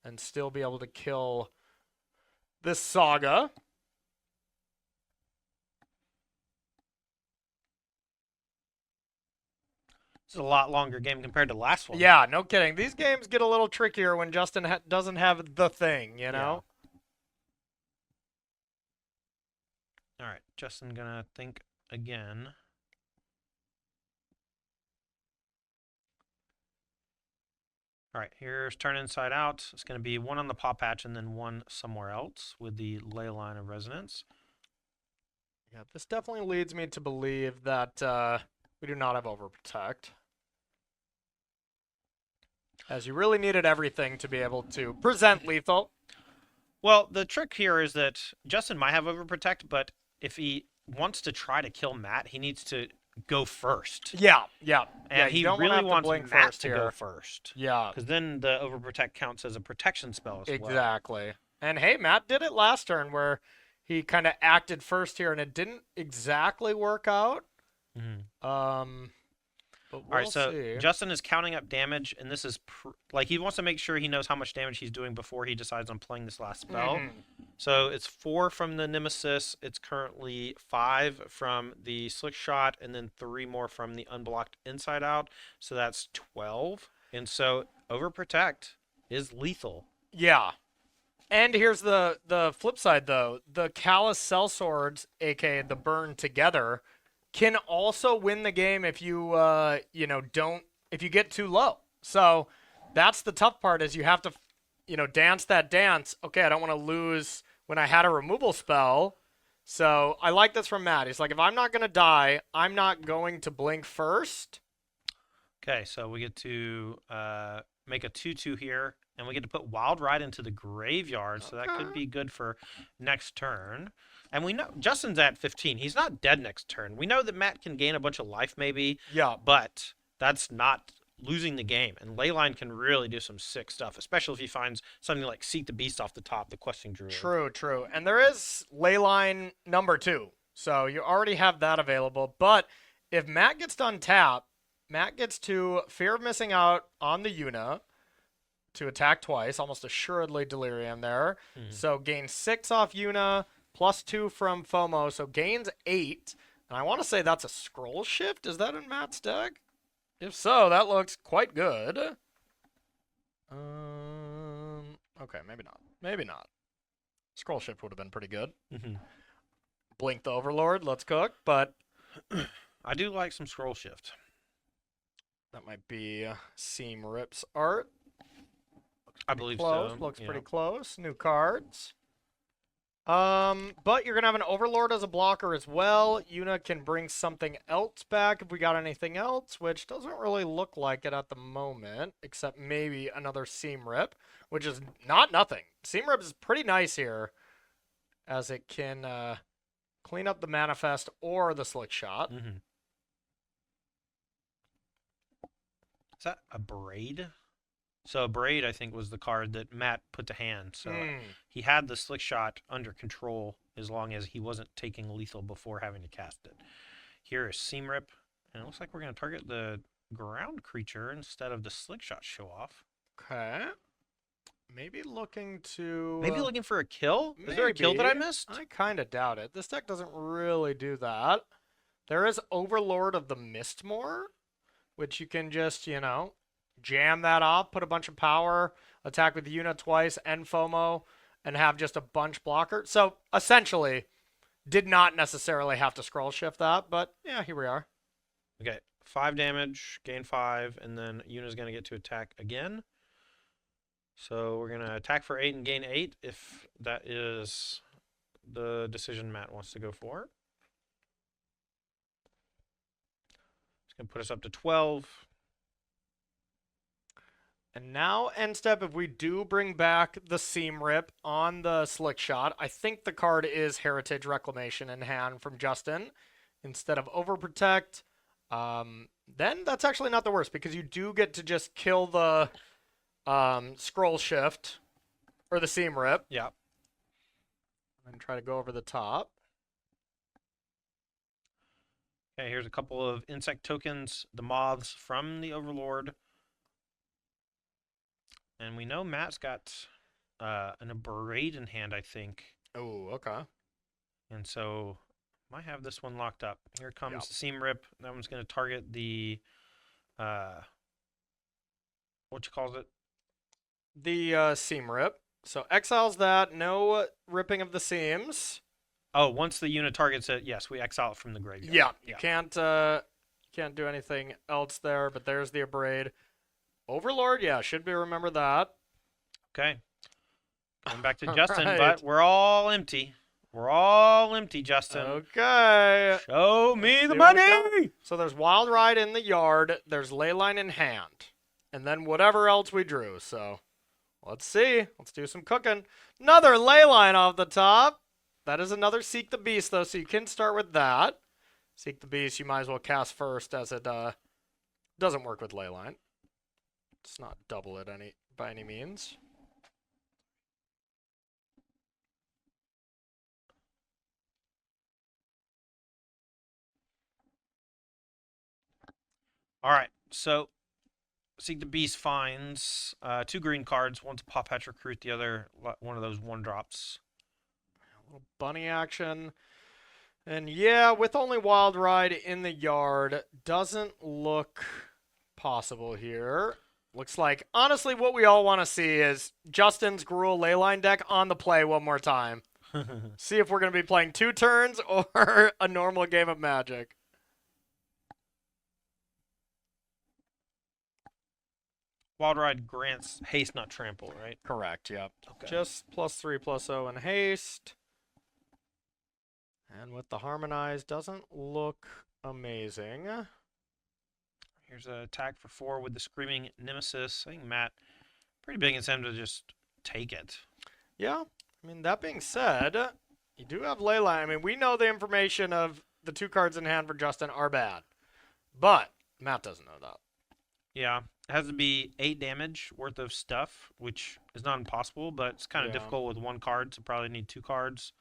And still be able to kill this Saga. This is a lot longer game compared to the last one. Yeah, no kidding. These games get a little trickier when Justin doesn't have the thing, you know? Yeah. All right, Justin gonna think again. All right, here's turn inside out. It's going to be 1 on the Paw Patch and then 1 somewhere else with the Leyline of Resonance. Yeah, this definitely leads me to believe that we do not have Overprotect. As you really needed everything to be able to present lethal. Well, the trick here is that Justin might have Overprotect, but if he wants to try to kill Matt, he needs to go first. Yeah. And he really wants Matt to go first. Yeah. Because then the Overprotect counts as a protection spell as well. Exactly. And hey, Matt did it last turn where he kind of acted first here and it didn't exactly work out. Mm-hmm. But all right, so Justin is counting up damage, and this is like he wants to make sure he knows how much damage he's doing before he decides on playing this last spell. So it's 4 from the Nemesis. It's currently 5 from the Slick Shot, and then 3 more from the Unblocked Inside Out. So that's 12. And so Overprotect is lethal. Yeah. And here's the flip side, though. The Callous Sellswords, aka the Burn Together, can also win the game if you if you get too low. So that's the tough part is you have to dance that dance. Okay, I don't want to lose when I had a removal spell. So I like this from Matt. He's like, if I'm not going to die, I'm not going to blink first. Okay, so we get to make a 2/2 here, and we get to put Wild Ride into the graveyard, so that could be good for next turn. And we know Justin's at 15. He's not dead next turn. We know that Matt can gain a bunch of life maybe, Yeah. but that's not losing the game. And Leyline can really do some sick stuff, especially if he finds something like Seek the Beast off the top, the Questing Druid. True, true. And there is Leyline number 2, so you already have that available. But if Matt gets to untap, Matt gets to Fear of Missing Out on the Yuna to attack twice, almost assuredly Delirium there. So gains 6 off Yuna, +2 from FOMO, so gains 8. And I want to say that's a scroll shift. Is that in Matt's deck? If so, that looks quite good. Okay, maybe not. Maybe not. Scroll shift would have been pretty good. Blink the Overlord, let's cook, but I do like some scroll shift. That might be Seam Rip's art. I believe close. so. Looks pretty close. New cards. But you're gonna have an Overlord as a blocker as well. Yuna can bring something else back if we got anything else, which doesn't really look like it at the moment, except maybe another Seam Rip, which is not nothing. Seam Rip is pretty nice here, as it can clean up the Manifest or the Slick Shot. Is that a Braid? So a Braid, I think, was the card that Matt put to hand. So he had the Slick Shot under control as long as he wasn't taking lethal before having to cast it. Here is Seam Rip, and it looks like we're going to target the ground creature instead of the Slick Shot show off. Okay. Maybe looking to... Maybe looking for a kill? Is there a kill that I missed? I kind of doubt it. This deck doesn't really do that. There is Overlord of the Mistmore, which you can just, you know, jam that off, put a bunch of power, attack with Yuna twice, and FOMO, and have just a bunch blocker. So, essentially, did not necessarily have to scroll shift that, but yeah, here we are. Okay, 5 damage, gain 5, and then Yuna's going to get to attack again. So we're going to attack for 8 and gain 8 if that is the decision Matt wants to go for. It's going to put us up to 12. And now, end step, if we do bring back the Seam Rip on the Slick Shot, I think the card is Heritage Reclamation in hand from Justin instead of Overprotect. Then that's actually not the worst, because you do get to just kill the Scroll Shift or the Seam Rip. Yeah. And try to go over the top. Okay, here's a couple of insect tokens, the moths from the Overlord. And we know Matt's got an Aberrate in hand, I think. Oh, okay. And so might have this one locked up. Here comes the Seam Rip. That one's going to target the what you calls it? The Seam Rip. So exiles that. No ripping of the seams. Oh, once the unit targets it, yes, we exile it from the graveyard. Yeah, you can't do anything else there. But there's the Abrade. Overlord, yeah, should be remember that. Okay. Going back to Justin, but we're all empty. We're all empty, Justin. Okay. Show me the money! So there's Wild Ride in the yard. There's Leyline in hand. And then whatever else we drew. So let's see. Let's do some cooking. Another Leyline off the top. That is another Seek the Beast, though, so you can start with that. Seek the Beast, you might as well cast first, as it doesn't work with Leyline. It's not double it by any means. All right, so Seek the Beast finds 2 green cards. One's a Pop Hatch Recruit, the other one of those 1-drops. A little bunny action. And yeah, with only Wild Ride in the yard, doesn't look possible here. Looks like, honestly, what we all want to see is Justin's Gruul Leyline deck on the play one more time. See if we're going to be playing 2 turns or a normal game of Magic. Wild Ride grants haste, not trample, right? Correct, yep. Okay. Just +3/+0 and haste. And with the harmonize, doesn't look amazing. Here's an attack for 4 with the Screaming Nemesis. I think Matt, pretty big incentive to just take it. Yeah. I mean, that being said, you do have Leyline. I mean, we know the information of the 2 cards in hand for Justin are bad. But Matt doesn't know that. Yeah. It has to be 8 damage worth of stuff, which is not impossible, but it's kind of difficult with 1 card, so probably need 2 cards.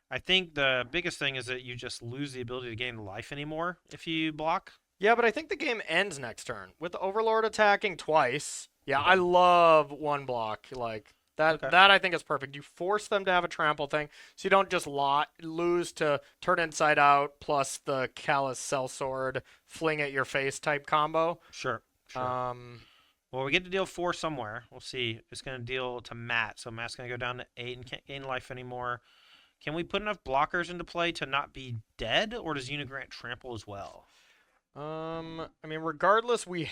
I think the biggest thing is that you just lose the ability to gain life anymore if you block. Yeah, but I think the game ends next turn. With the Overlord attacking twice, yeah, I love 1 block. Like, that I think is perfect. You force them to have a trample thing, so you don't just lose to turn inside out plus the Callous Sellsword fling at your face type combo. Sure. Well, we get to deal 4 somewhere. We'll see. It's going to deal to Matt, so Matt's going to go down to 8 and can't gain life anymore. Can we put enough blockers into play to not be dead, or does Yuna grant trample as well? I mean, regardless, and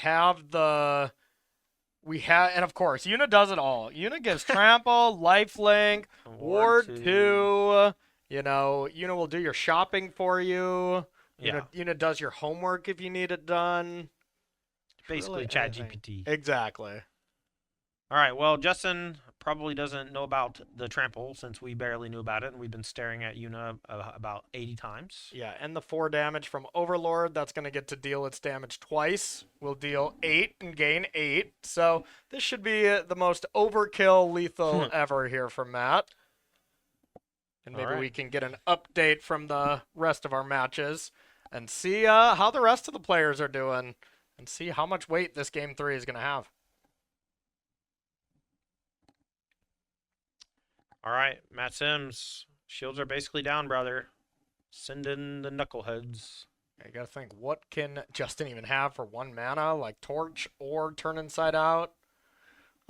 of course, Yuna does it all. Yuna gives trample, lifelink, ward 2. You know, Yuna will do your shopping for you. Yeah. Yuna does your homework if you need it done. Basically, really ChatGPT. Exactly. All right. Well, Justin probably doesn't know about the trample since we barely knew about it, and we've been staring at Yuna about 80 times. Yeah, and the 4 damage from Overlord, that's going to get to deal its damage twice. We'll deal 8 and gain 8. So this should be the most overkill lethal ever here from Matt. And maybe we can get an update from the rest of our matches and see how the rest of the players are doing and see how much weight this game 3 is going to have. All right, Matt Sims. Shields are basically down, brother. Send in the knuckleheads. You gotta think, what can Justin even have for 1 mana? Like Torch or Turn Inside Out?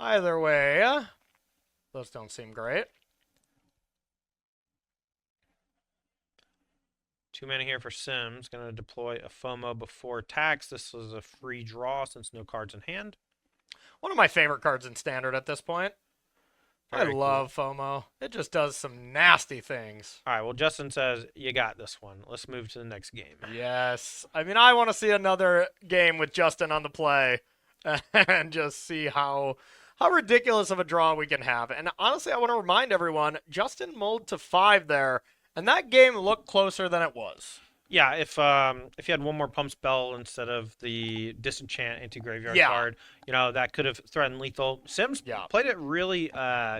Either way, those don't seem great. 2 mana here for Sims. Going to deploy a FOMO before attacks. This was a free draw since no cards in hand. One of my favorite cards in Standard at this point. I love FOMO. It just does some nasty things. All right, well, Justin says, you got this one. Let's move to the next game. Yes. I mean, I want to see another game with Justin on the play and just see how ridiculous of a draw we can have. And honestly, I want to remind everyone, Justin mulled to 5 there, and that game looked closer than it was. Yeah, if you had 1 more pump spell instead of the disenchant anti-graveyard card, you know, that could have threatened lethal. Sims played it really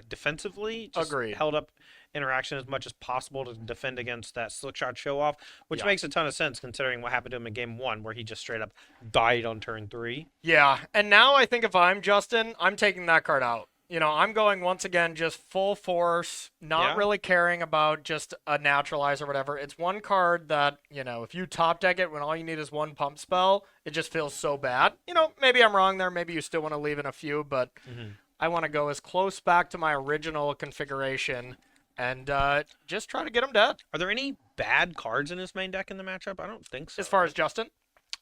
defensively. Just held up interaction as much as possible to defend against that Slickshot show-off, which makes a ton of sense considering what happened to him in game 1 where he just straight up died on turn 3. Yeah, and now I think if I'm Justin, I'm taking that card out. You know, I'm going once again just full force, not really caring about just a naturalize or whatever. It's 1 card that, you know, if you top deck it when all you need is 1 pump spell, it just feels so bad. You know, maybe I'm wrong there. Maybe you still want to leave in a few, but I want to go as close back to my original configuration and just try to get him dead. Are there any bad cards in his main deck in the matchup? I don't think so. As far as Justin?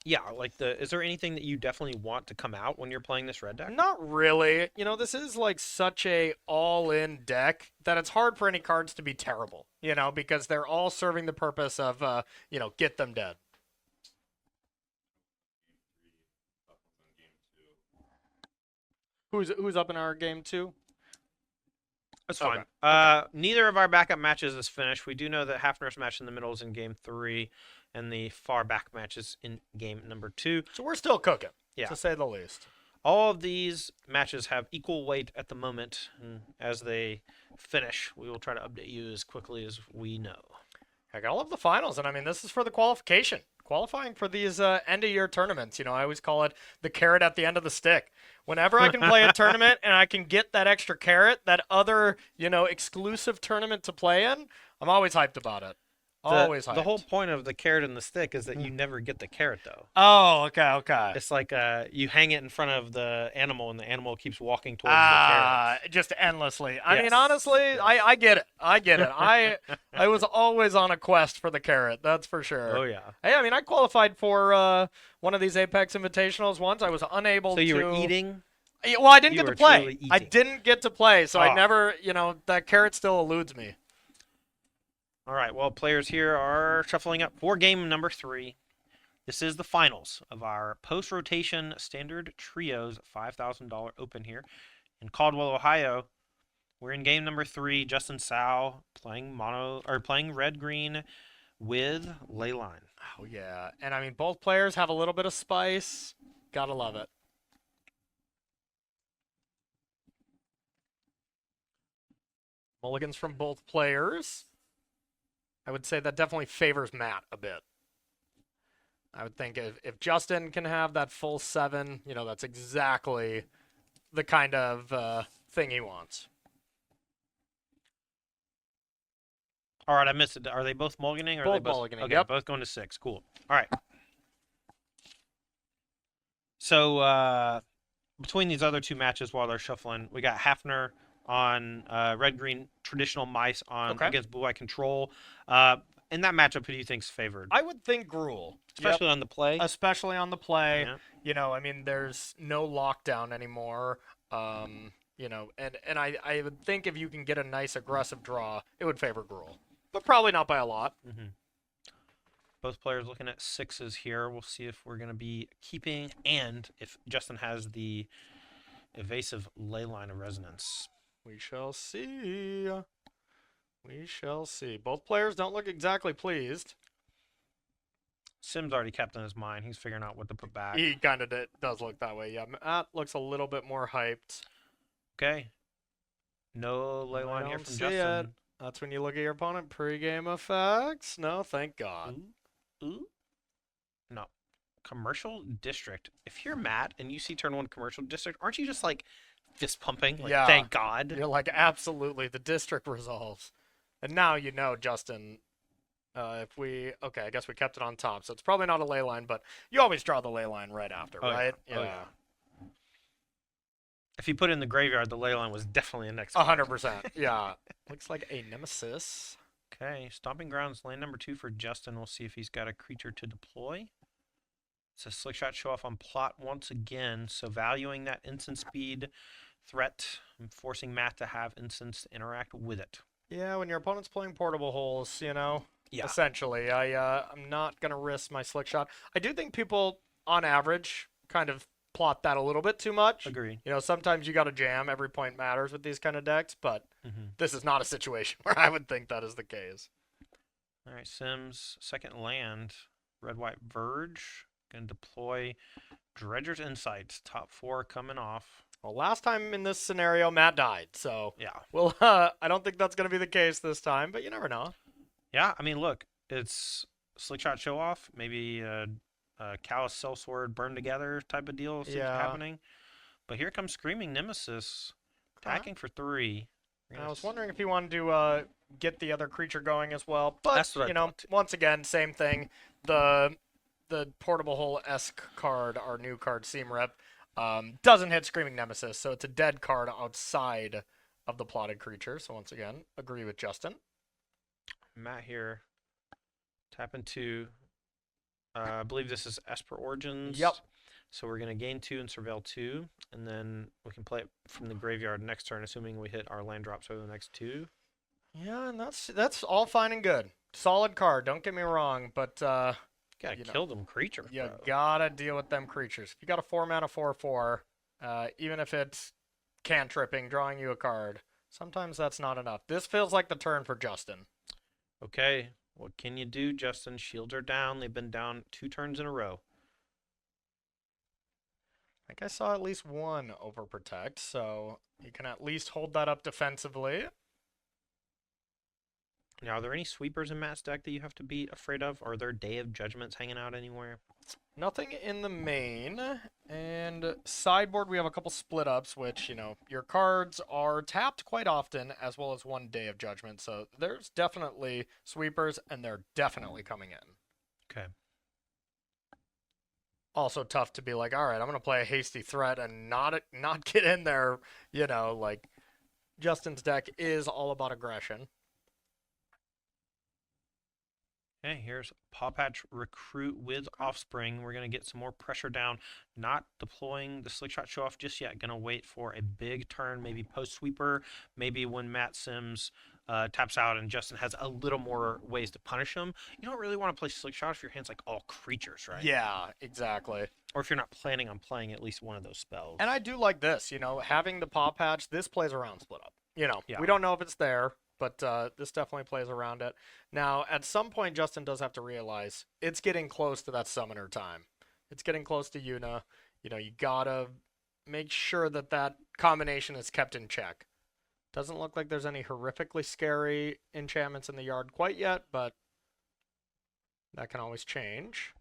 Yeah, like is there anything that you definitely want to come out when you're playing this red deck? Not really. You know, this is like such a all-in deck that it's hard for any cards to be terrible, you know, because they're all serving the purpose of, you know, get them dead. Who's up in our game 2? That's fine. Neither of our backup matches is finished. We do know that Hafner's match in the middle is in game 3. And the far back matches in game number 2. So we're still cooking, to say the least. All of these matches have equal weight at the moment. And as they finish, we will try to update you as quickly as we know. Heck, I love the finals. And I mean, this is for the qualification. Qualifying for these end-of-year tournaments. You know, I always call it the carrot at the end of the stick. Whenever I can play a tournament and I can get that extra carrot, that other, you know, exclusive tournament to play in, I'm always hyped about it. Always hyped. The whole point of the carrot and the stick is that you never get the carrot, though. Oh, okay. It's like you hang it in front of the animal, and the animal keeps walking towards the carrot. Just endlessly. I mean, honestly, I get it. I was always on a quest for the carrot, that's for sure. Oh, yeah. Hey, I mean, I qualified for one of these Apex Invitationals once. I was unable to... So you were eating? Well, I didn't get to play. I didn't get to play, so I never, you know, that carrot still eludes me. All right, well, players here are shuffling up for game number 3. This is the finals of our post-rotation standard trios $5,000 open here in Caldwell, Ohio. We're in game number 3. Justin Sal playing red-green with Leyline. Oh yeah, and I mean both players have a little bit of spice. Gotta love it. Mulligans from both players. I would say that definitely favors Matt a bit. I would think if Justin can have that full 7, you know, that's exactly the kind of thing he wants. All right, I missed it. Are they both mulliganing? Or both are they both mulliganing, Okay, yep. both going to 6. Cool. All right. So between these other 2 matches while they're shuffling, we got Hafner on red-green traditional mice against blue-eye control. In that matchup, who do you think's favored? I would think Gruul. Especially on the play? Especially on the play. Yeah. You know, I mean, there's no lockdown anymore. You know, and I would think if you can get a nice aggressive draw, it would favor Gruul. But probably not by a lot. Mm-hmm. Both players looking at 6s here. We'll see if we're going to be keeping and if Justin has the evasive Leyline of resonance. We shall see. We shall see. Both players don't look exactly pleased. Sim's already kept in his mind. He's figuring out what to put back. He kind of does look that way. Yeah, Matt looks a little bit more hyped. Okay. No Leyline here from Justin. It. That's when you look at your opponent. Pre-game effects. No, thank God. Ooh. No. Commercial district. If you're Matt and you see turn 1 commercial district, aren't you just like fist pumping? Like, yeah. Thank God. You're like, absolutely. The district resolves. And now you know, Justin, I guess we kept it on top. So it's probably not a Leyline, but you always draw the Leyline right after, right? Yeah. Oh, yeah. If you put it in the graveyard, the Leyline was definitely a next 100%. Yeah. Looks like a nemesis. Okay, Stomping Grounds, lane number 2 for Justin. We'll see if he's got a creature to deploy. It's a Slick Shot show off on plot once again. So valuing that instant speed threat and forcing Matt to have instants to interact with it. Yeah, when your opponent's playing portable holes, you know, Yeah. essentially, I'm not going to risk my Slick Shot. I do think people, on average, kind of plot that a little bit too much. Agree. You know, sometimes you got to jam. Every point matters with these kind of decks, but this is not a situation where I would think that is the case. All right, Sims, second land, red-white Verge. Going to deploy Dredger's Insights. Top 4 coming off. Well, last time in this scenario, Matt died, so yeah. Well, I don't think that's going to be the case this time, but you never know. Yeah, I mean, look, it's Slick Shot show off, maybe Callous Sellsword burn together type of deal happening. But here comes Screaming Nemesis, attacking for 3. I was wondering if he wanted to get the other creature going as well, but you know, once again, same thing. The portable hole-esque card, our new card, Seam Rep, doesn't hit Screaming Nemesis, so it's a dead card outside of the plotted creature. So once again, agree with Justin. Matt here, tap into, I believe this is Esper Origins. Yep. So we're going to gain 2 and surveil 2, and then we can play it from the graveyard next turn, assuming we hit our land drops over the next 2. Yeah, and that's all fine and good. Solid card, don't get me wrong, but gotta kill them creatures. You gotta deal with them creatures. If you got a 4-mana 4/4, even if it's cantripping, drawing you a card, sometimes that's not enough. This feels like the turn for Justin. Okay, what can you do, Justin? Shields are down. They've been down 2 turns in a row. I think I saw at least one overprotect, so you can at least hold that up defensively. Now, are there any sweepers in Matt's deck that you have to be afraid of? Are there Day of Judgments hanging out anywhere? Nothing in the main. And sideboard, we have a couple split ups, which, you know, your cards are tapped quite often, as well as 1 Day of Judgment. So there's definitely sweepers, and they're definitely coming in. Okay. Also tough to be like, all right, I'm going to play a hasty threat and not get in there. You know, like, Justin's deck is all about aggression. Okay, here's Paw Patch Recruit with Offspring. We're going to get some more pressure down. Not deploying the Slick Shot show off just yet. Going to wait for a big turn, maybe post sweeper, maybe when Matt Sims taps out and Justin has a little more ways to punish him, you don't really want to play Slick Shot if your hand's like all creatures, right? Yeah, exactly. Or if you're not planning on playing at least one of those spells. And I do like this, having the paw patch, this plays around split up. Yeah. We don't know if it's there, but this definitely plays around it. Now, at some point, Justin does have to realize it's getting close to that summoner time. It's getting close to Yuna. You gotta make sure that combination is kept in check. Doesn't look like there's any horrifically scary enchantments in the yard quite yet, but that can always change.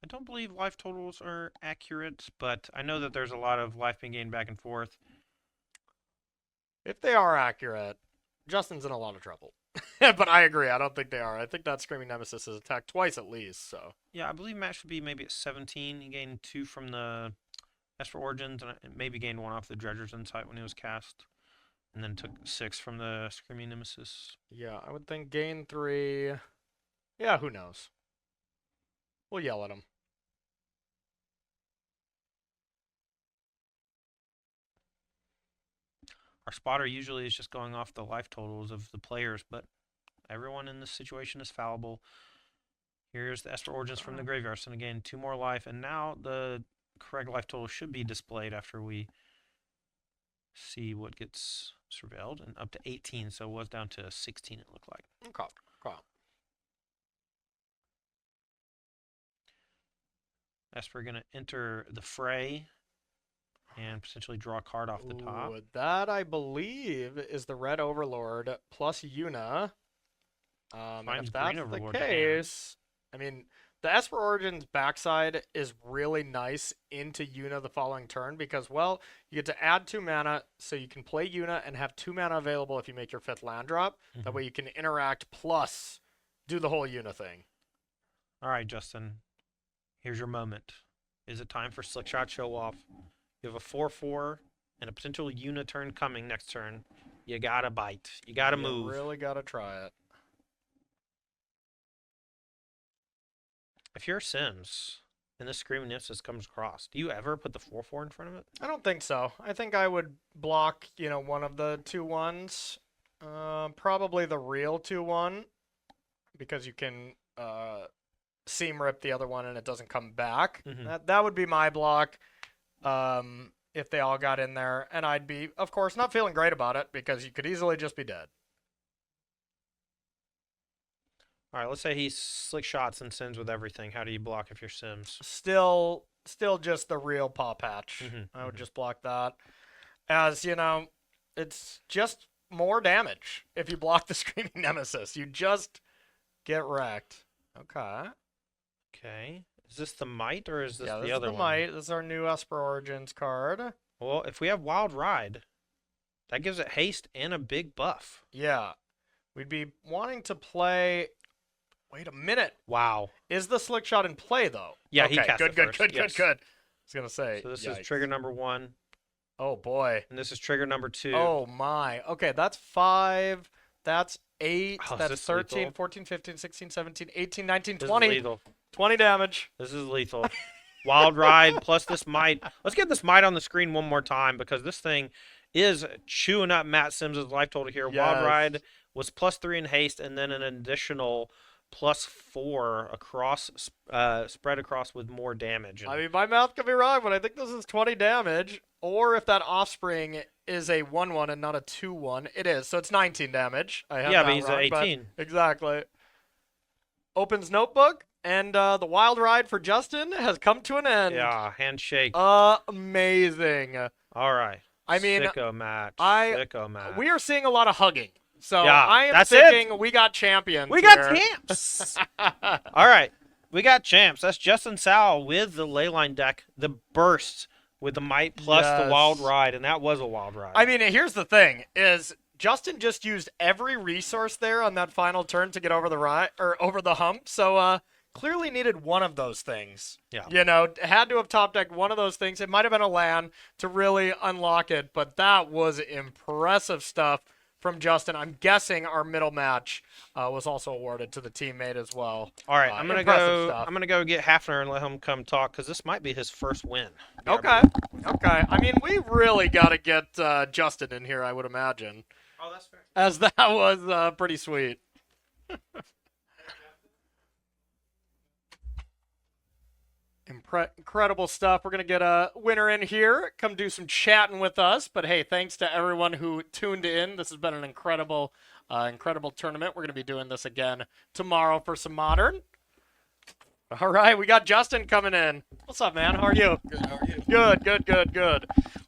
I don't believe life totals are accurate, but I know that there's a lot of life being gained back and forth. If they are accurate, Justin's in a lot of trouble. But I agree. I don't think they are. I think that Screaming Nemesis is attacked twice at least. So yeah, I believe Matt should be maybe at 17. He gained 2 from the Esper Origins, and maybe gained 1 off the Dredger's Insight when he was cast. And then took 6 from the Screaming Nemesis. Yeah, I would think gain 3. Yeah, who knows? We'll yell at him. Our spotter usually is just going off the life totals of the players, but everyone in this situation is fallible. Here's the Esper Origins from the graveyard. So again, 2 more life, and now the correct life total should be displayed after we see what gets surveilled, and up to 18, so it was down to 16 it looked like. Okay. Esper gonna enter the fray and potentially draw a card off the top. That I believe is the Red Overlord plus Yuna. And if that's the case, I mean, the Esper Origins backside is really nice into Yuna the following turn because, well, you get to add 2 mana, so you can play Yuna and have 2 mana available if you make your 5th land drop. That way you can interact plus do the whole Yuna thing. All right, Justin, here's your moment. Is it time for Slick Shot Show Off? You have a 4/4 and a potential Yuna turn coming next turn. You gotta bite. You gotta move. You really gotta try it. If you're Sims and this Screaming Nemesis comes across, do you ever put the 4/4 in front of it? I don't think so. I think I would block, one of the 2/1s. Probably the real 2/1 because you can seam rip the other one and it doesn't come back. That would be my block if they all got in there. And I'd be, of course, not feeling great about it because you could easily just be dead. All right, let's say he Slick Shots and Sims with everything. How do you block if you're Sims? Still just the real paw patch. I would just block that. As, it's just more damage if you block the Screaming Nemesis. You just get wrecked. Okay. Okay. Is this the Might or is this this the other is the one? Might. This is our new Esper Origins card. Well, if we have Wild Ride, that gives it haste and a big buff. Yeah. We'd be wanting to play... Wait a minute. Wow. Is the Slick Shot in play, though? Yeah, okay, he cast good, it good, first. good, Yes. good, good. I was going to say. So this is trigger number 1. Oh, boy. And this is trigger number 2. Oh, my. Okay, that's 5. That's 8. Oh, that's 13, lethal? 14, 15, 16, 17, 18, 19, This 20. is lethal. 20 damage. This is lethal. Wild Ride plus this Might. Let's get this Might on the screen one more time because this thing is chewing up Matt Sims' life total here. Yes. Wild Ride was +3 in haste and then an additional +4 across, spread across with more damage. I mean, my math could be wrong, but I think this is 20 damage. Or if that offspring is a 1/1 and not a 2/1, it is. So it's 19 damage. I have yeah, that but he's wrong, at 18. Exactly. Opens notebook, and the wild ride for Justin has come to an end. Yeah, handshake. Amazing. All right. I mean, sicko match. Sicko match. We are seeing a lot of hugging. So Yeah, I am that's thinking we got champions. We got champs. All right. We got champs. That's Justin Sal with the Leyline deck, the burst with the Might plus the Wild Ride, and that was a Wild Ride. I mean, here's the thing: is Justin just used every resource there on that final turn to get over the ride or over the hump. So clearly needed one of those things. Yeah. Had to have top decked one of those things. It might have been a land to really unlock it, but that was impressive stuff from Justin. I'm guessing our middle match was also awarded to the teammate as well. All right, I'm gonna go get Hafner and let him come talk because this might be his first win. Okay. I mean, we really got to get Justin in here, I would imagine. Oh, that's fair. as that was pretty sweet. Incredible stuff. We're going to get a winner in here. Come do some chatting with us. But hey, thanks to everyone who tuned in. This has been an incredible tournament. We're going to be doing this again tomorrow for some Modern. All right, we got Justin coming in. What's up, man? How are you? Good, how are you? Good.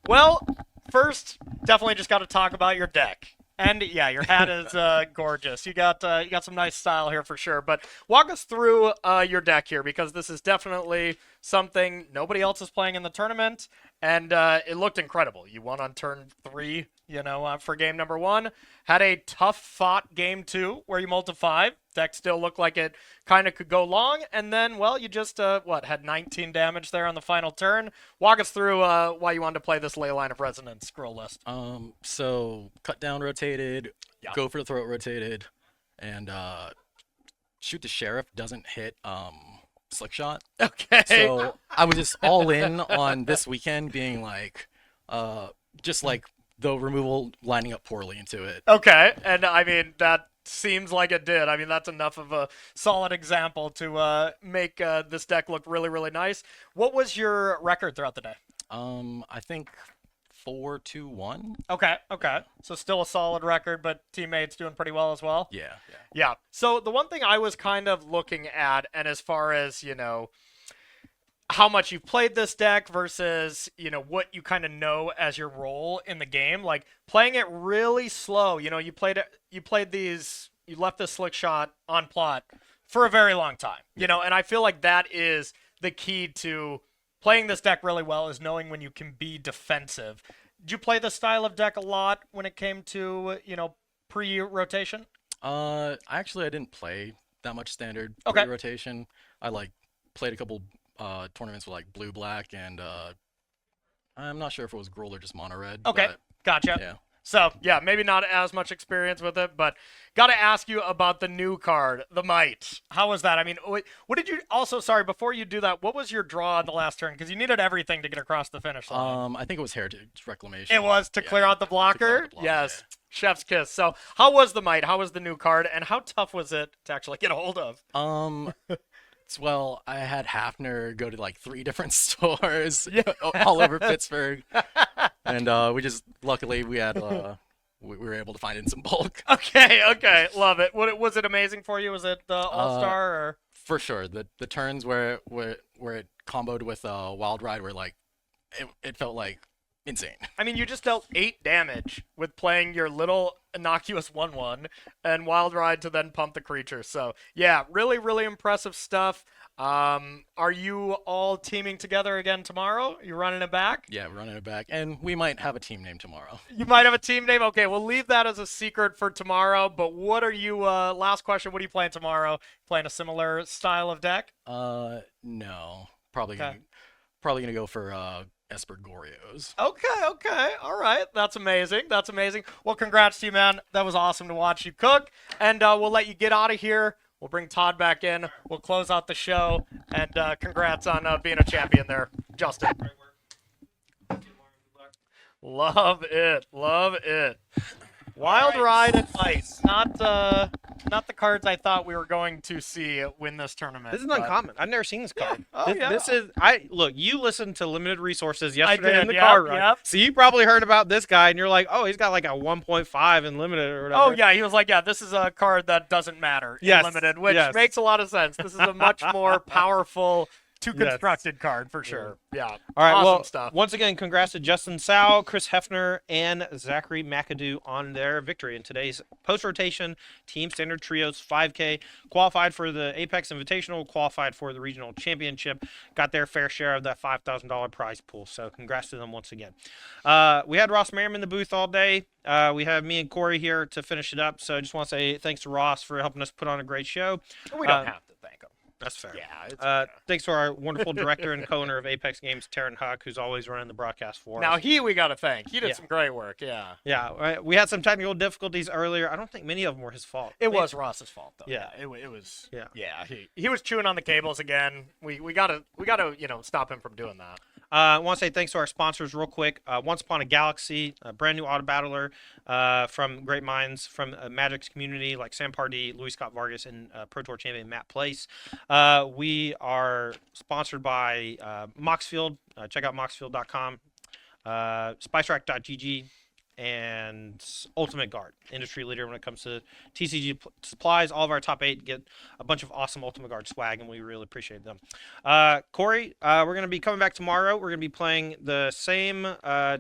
Well, first, definitely just got to talk about your deck. And yeah, your hat is gorgeous. You got some nice style here for sure. But walk us through your deck here, because this is definitely something nobody else is playing in the tournament, and it looked incredible. You won on turn 3, for game number 1. Had a tough fought game 2 where you mulled 5. Deck still looked like it kind of could go long, and then, well, you just had 19 damage there on the final turn. Walk us through why you wanted to play this Leyline of Resonance scroll list. So cut down rotated, go for the throat rotated, and shoot the sheriff doesn't hit slick shot. Okay. So I was just all in on this weekend being like, just like the removal lining up poorly into it. Okay, and I mean that seems like it did. I mean, that's enough of a solid example to make this deck look really, really nice. What was your record throughout the day? I think 4-2-1. Okay. So still a solid record, but teammates doing pretty well as well? Yeah. So the one thing I was kind of looking at, and as far as, how much you've played this deck versus, what you kind of know as your role in the game, like playing it really slow. You left this slick shot on plot for a very long time, and I feel like that is the key to playing this deck really well, is knowing when you can be defensive. Did you play this style of deck a lot when it came to, pre-rotation? I didn't play that much standard Okay. rotation. I played a couple tournaments with blue black, and I'm not sure if it was Gruul or just mono red. Okay, but, gotcha. yeah. So, yeah, maybe not as much experience with it, but got to ask you about the new card, the Might. How was that? I mean, what did you also, sorry, before you do that, what was your draw on the last turn? Because you needed everything to get across the finish line. I think it was Heritage Reclamation. It was to clear out the blocker? Yes. Yeah. Chef's kiss. So, how was the Might? How was the new card? And how tough was it to actually get a hold of? Well, I had Hafner go to 3 different stores all over Pittsburgh, and luckily we had we were able to find it in some bulk. Okay, love it. Was it amazing for you? Was it All-Star or? For sure, the turns where it comboed with Wild Ride were it felt insane. I mean, you just dealt 8 damage with playing your little innocuous 1/1 and Wild Ride to then pump the creature. So, yeah, really, really impressive stuff. Are you all teaming together again tomorrow? You running it back? Yeah, we're running it back, and we might have a team name tomorrow. You might have a team name? Okay, we'll leave that as a secret for tomorrow, but what are you, last question, what are you playing tomorrow? Playing a similar style of deck? No. Probably gonna go for Esper Gorios. Okay. All right. That's amazing. Well, congrats to you, man. That was awesome to watch you cook. And we'll let you get out of here. We'll bring Todd back in. We'll close out the show. And congrats on being a champion there, Justin. Love it. Wild Ride and Ice. Not the cards I thought we were going to see win this tournament. This is uncommon. I've never seen this card. Yeah. This is look. You listened to Limited Resources yesterday did, in the yep, car run, yep. so you probably heard about this guy, and you're like, oh, he's got a 1.5 in Limited or whatever. Oh yeah, he was like, yeah, this is a card that doesn't matter in Yes, Limited, which yes. makes a lot of sense. This is a much more powerful constructed card for sure. Yeah. All right, awesome stuff. Once again, congrats to Justin Sow, Chris Hefner, and Zachary McAdoo on their victory in today's post-rotation Team Standard Trios 5K. Qualified for the Apex Invitational, qualified for the Regional Championship, got their fair share of that $5,000 prize pool. So congrats to them once again. We had Ross Merriam in the booth all day. We have me and Corey here to finish it up. So I just want to say thanks to Ross for helping us put on a great show. We don't have to thank him. That's fair. Yeah. Thanks to our wonderful director and co-owner of Apex Games, Taryn Huck, who's always running the broadcast for Now us. we got to thank. He did some great work. Yeah. Yeah, we had some technical difficulties earlier. I don't think many of them were his fault. It was Ross's fault though. Yeah. It was. Yeah. Yeah. He was chewing on the cables again. We gotta stop him from doing that. I want to say thanks to our sponsors real quick. Once Upon a Galaxy, a brand new auto battler from great minds from Magic's community like Sam Pardee, Luis Scott Vargas, and Pro Tour champion Matt Place. We are sponsored by Moxfield. Check out moxfield.com, SpiceRack.gg, and Ultimate Guard, industry leader when it comes to TCG supplies. All of our top 8 get a bunch of awesome Ultimate Guard swag, and we really appreciate them. Corey, we're going to be coming back tomorrow. We're going to be playing the same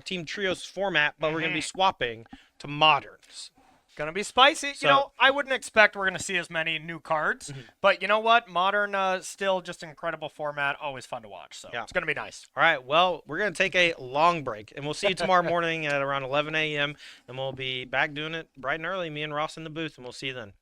Team Trios format, but we're going to be swapping to Moderns. Gonna be spicy. So, you know, I wouldn't expect we're gonna see as many new cards, but you know what? Modern, still just an incredible format. Always fun to watch. So yeah, it's gonna be nice. All right. Well, we're gonna take a long break, and we'll see you tomorrow morning at around 11 a.m. and we'll be back doing it bright and early. Me and Ross in the booth, and we'll see you then.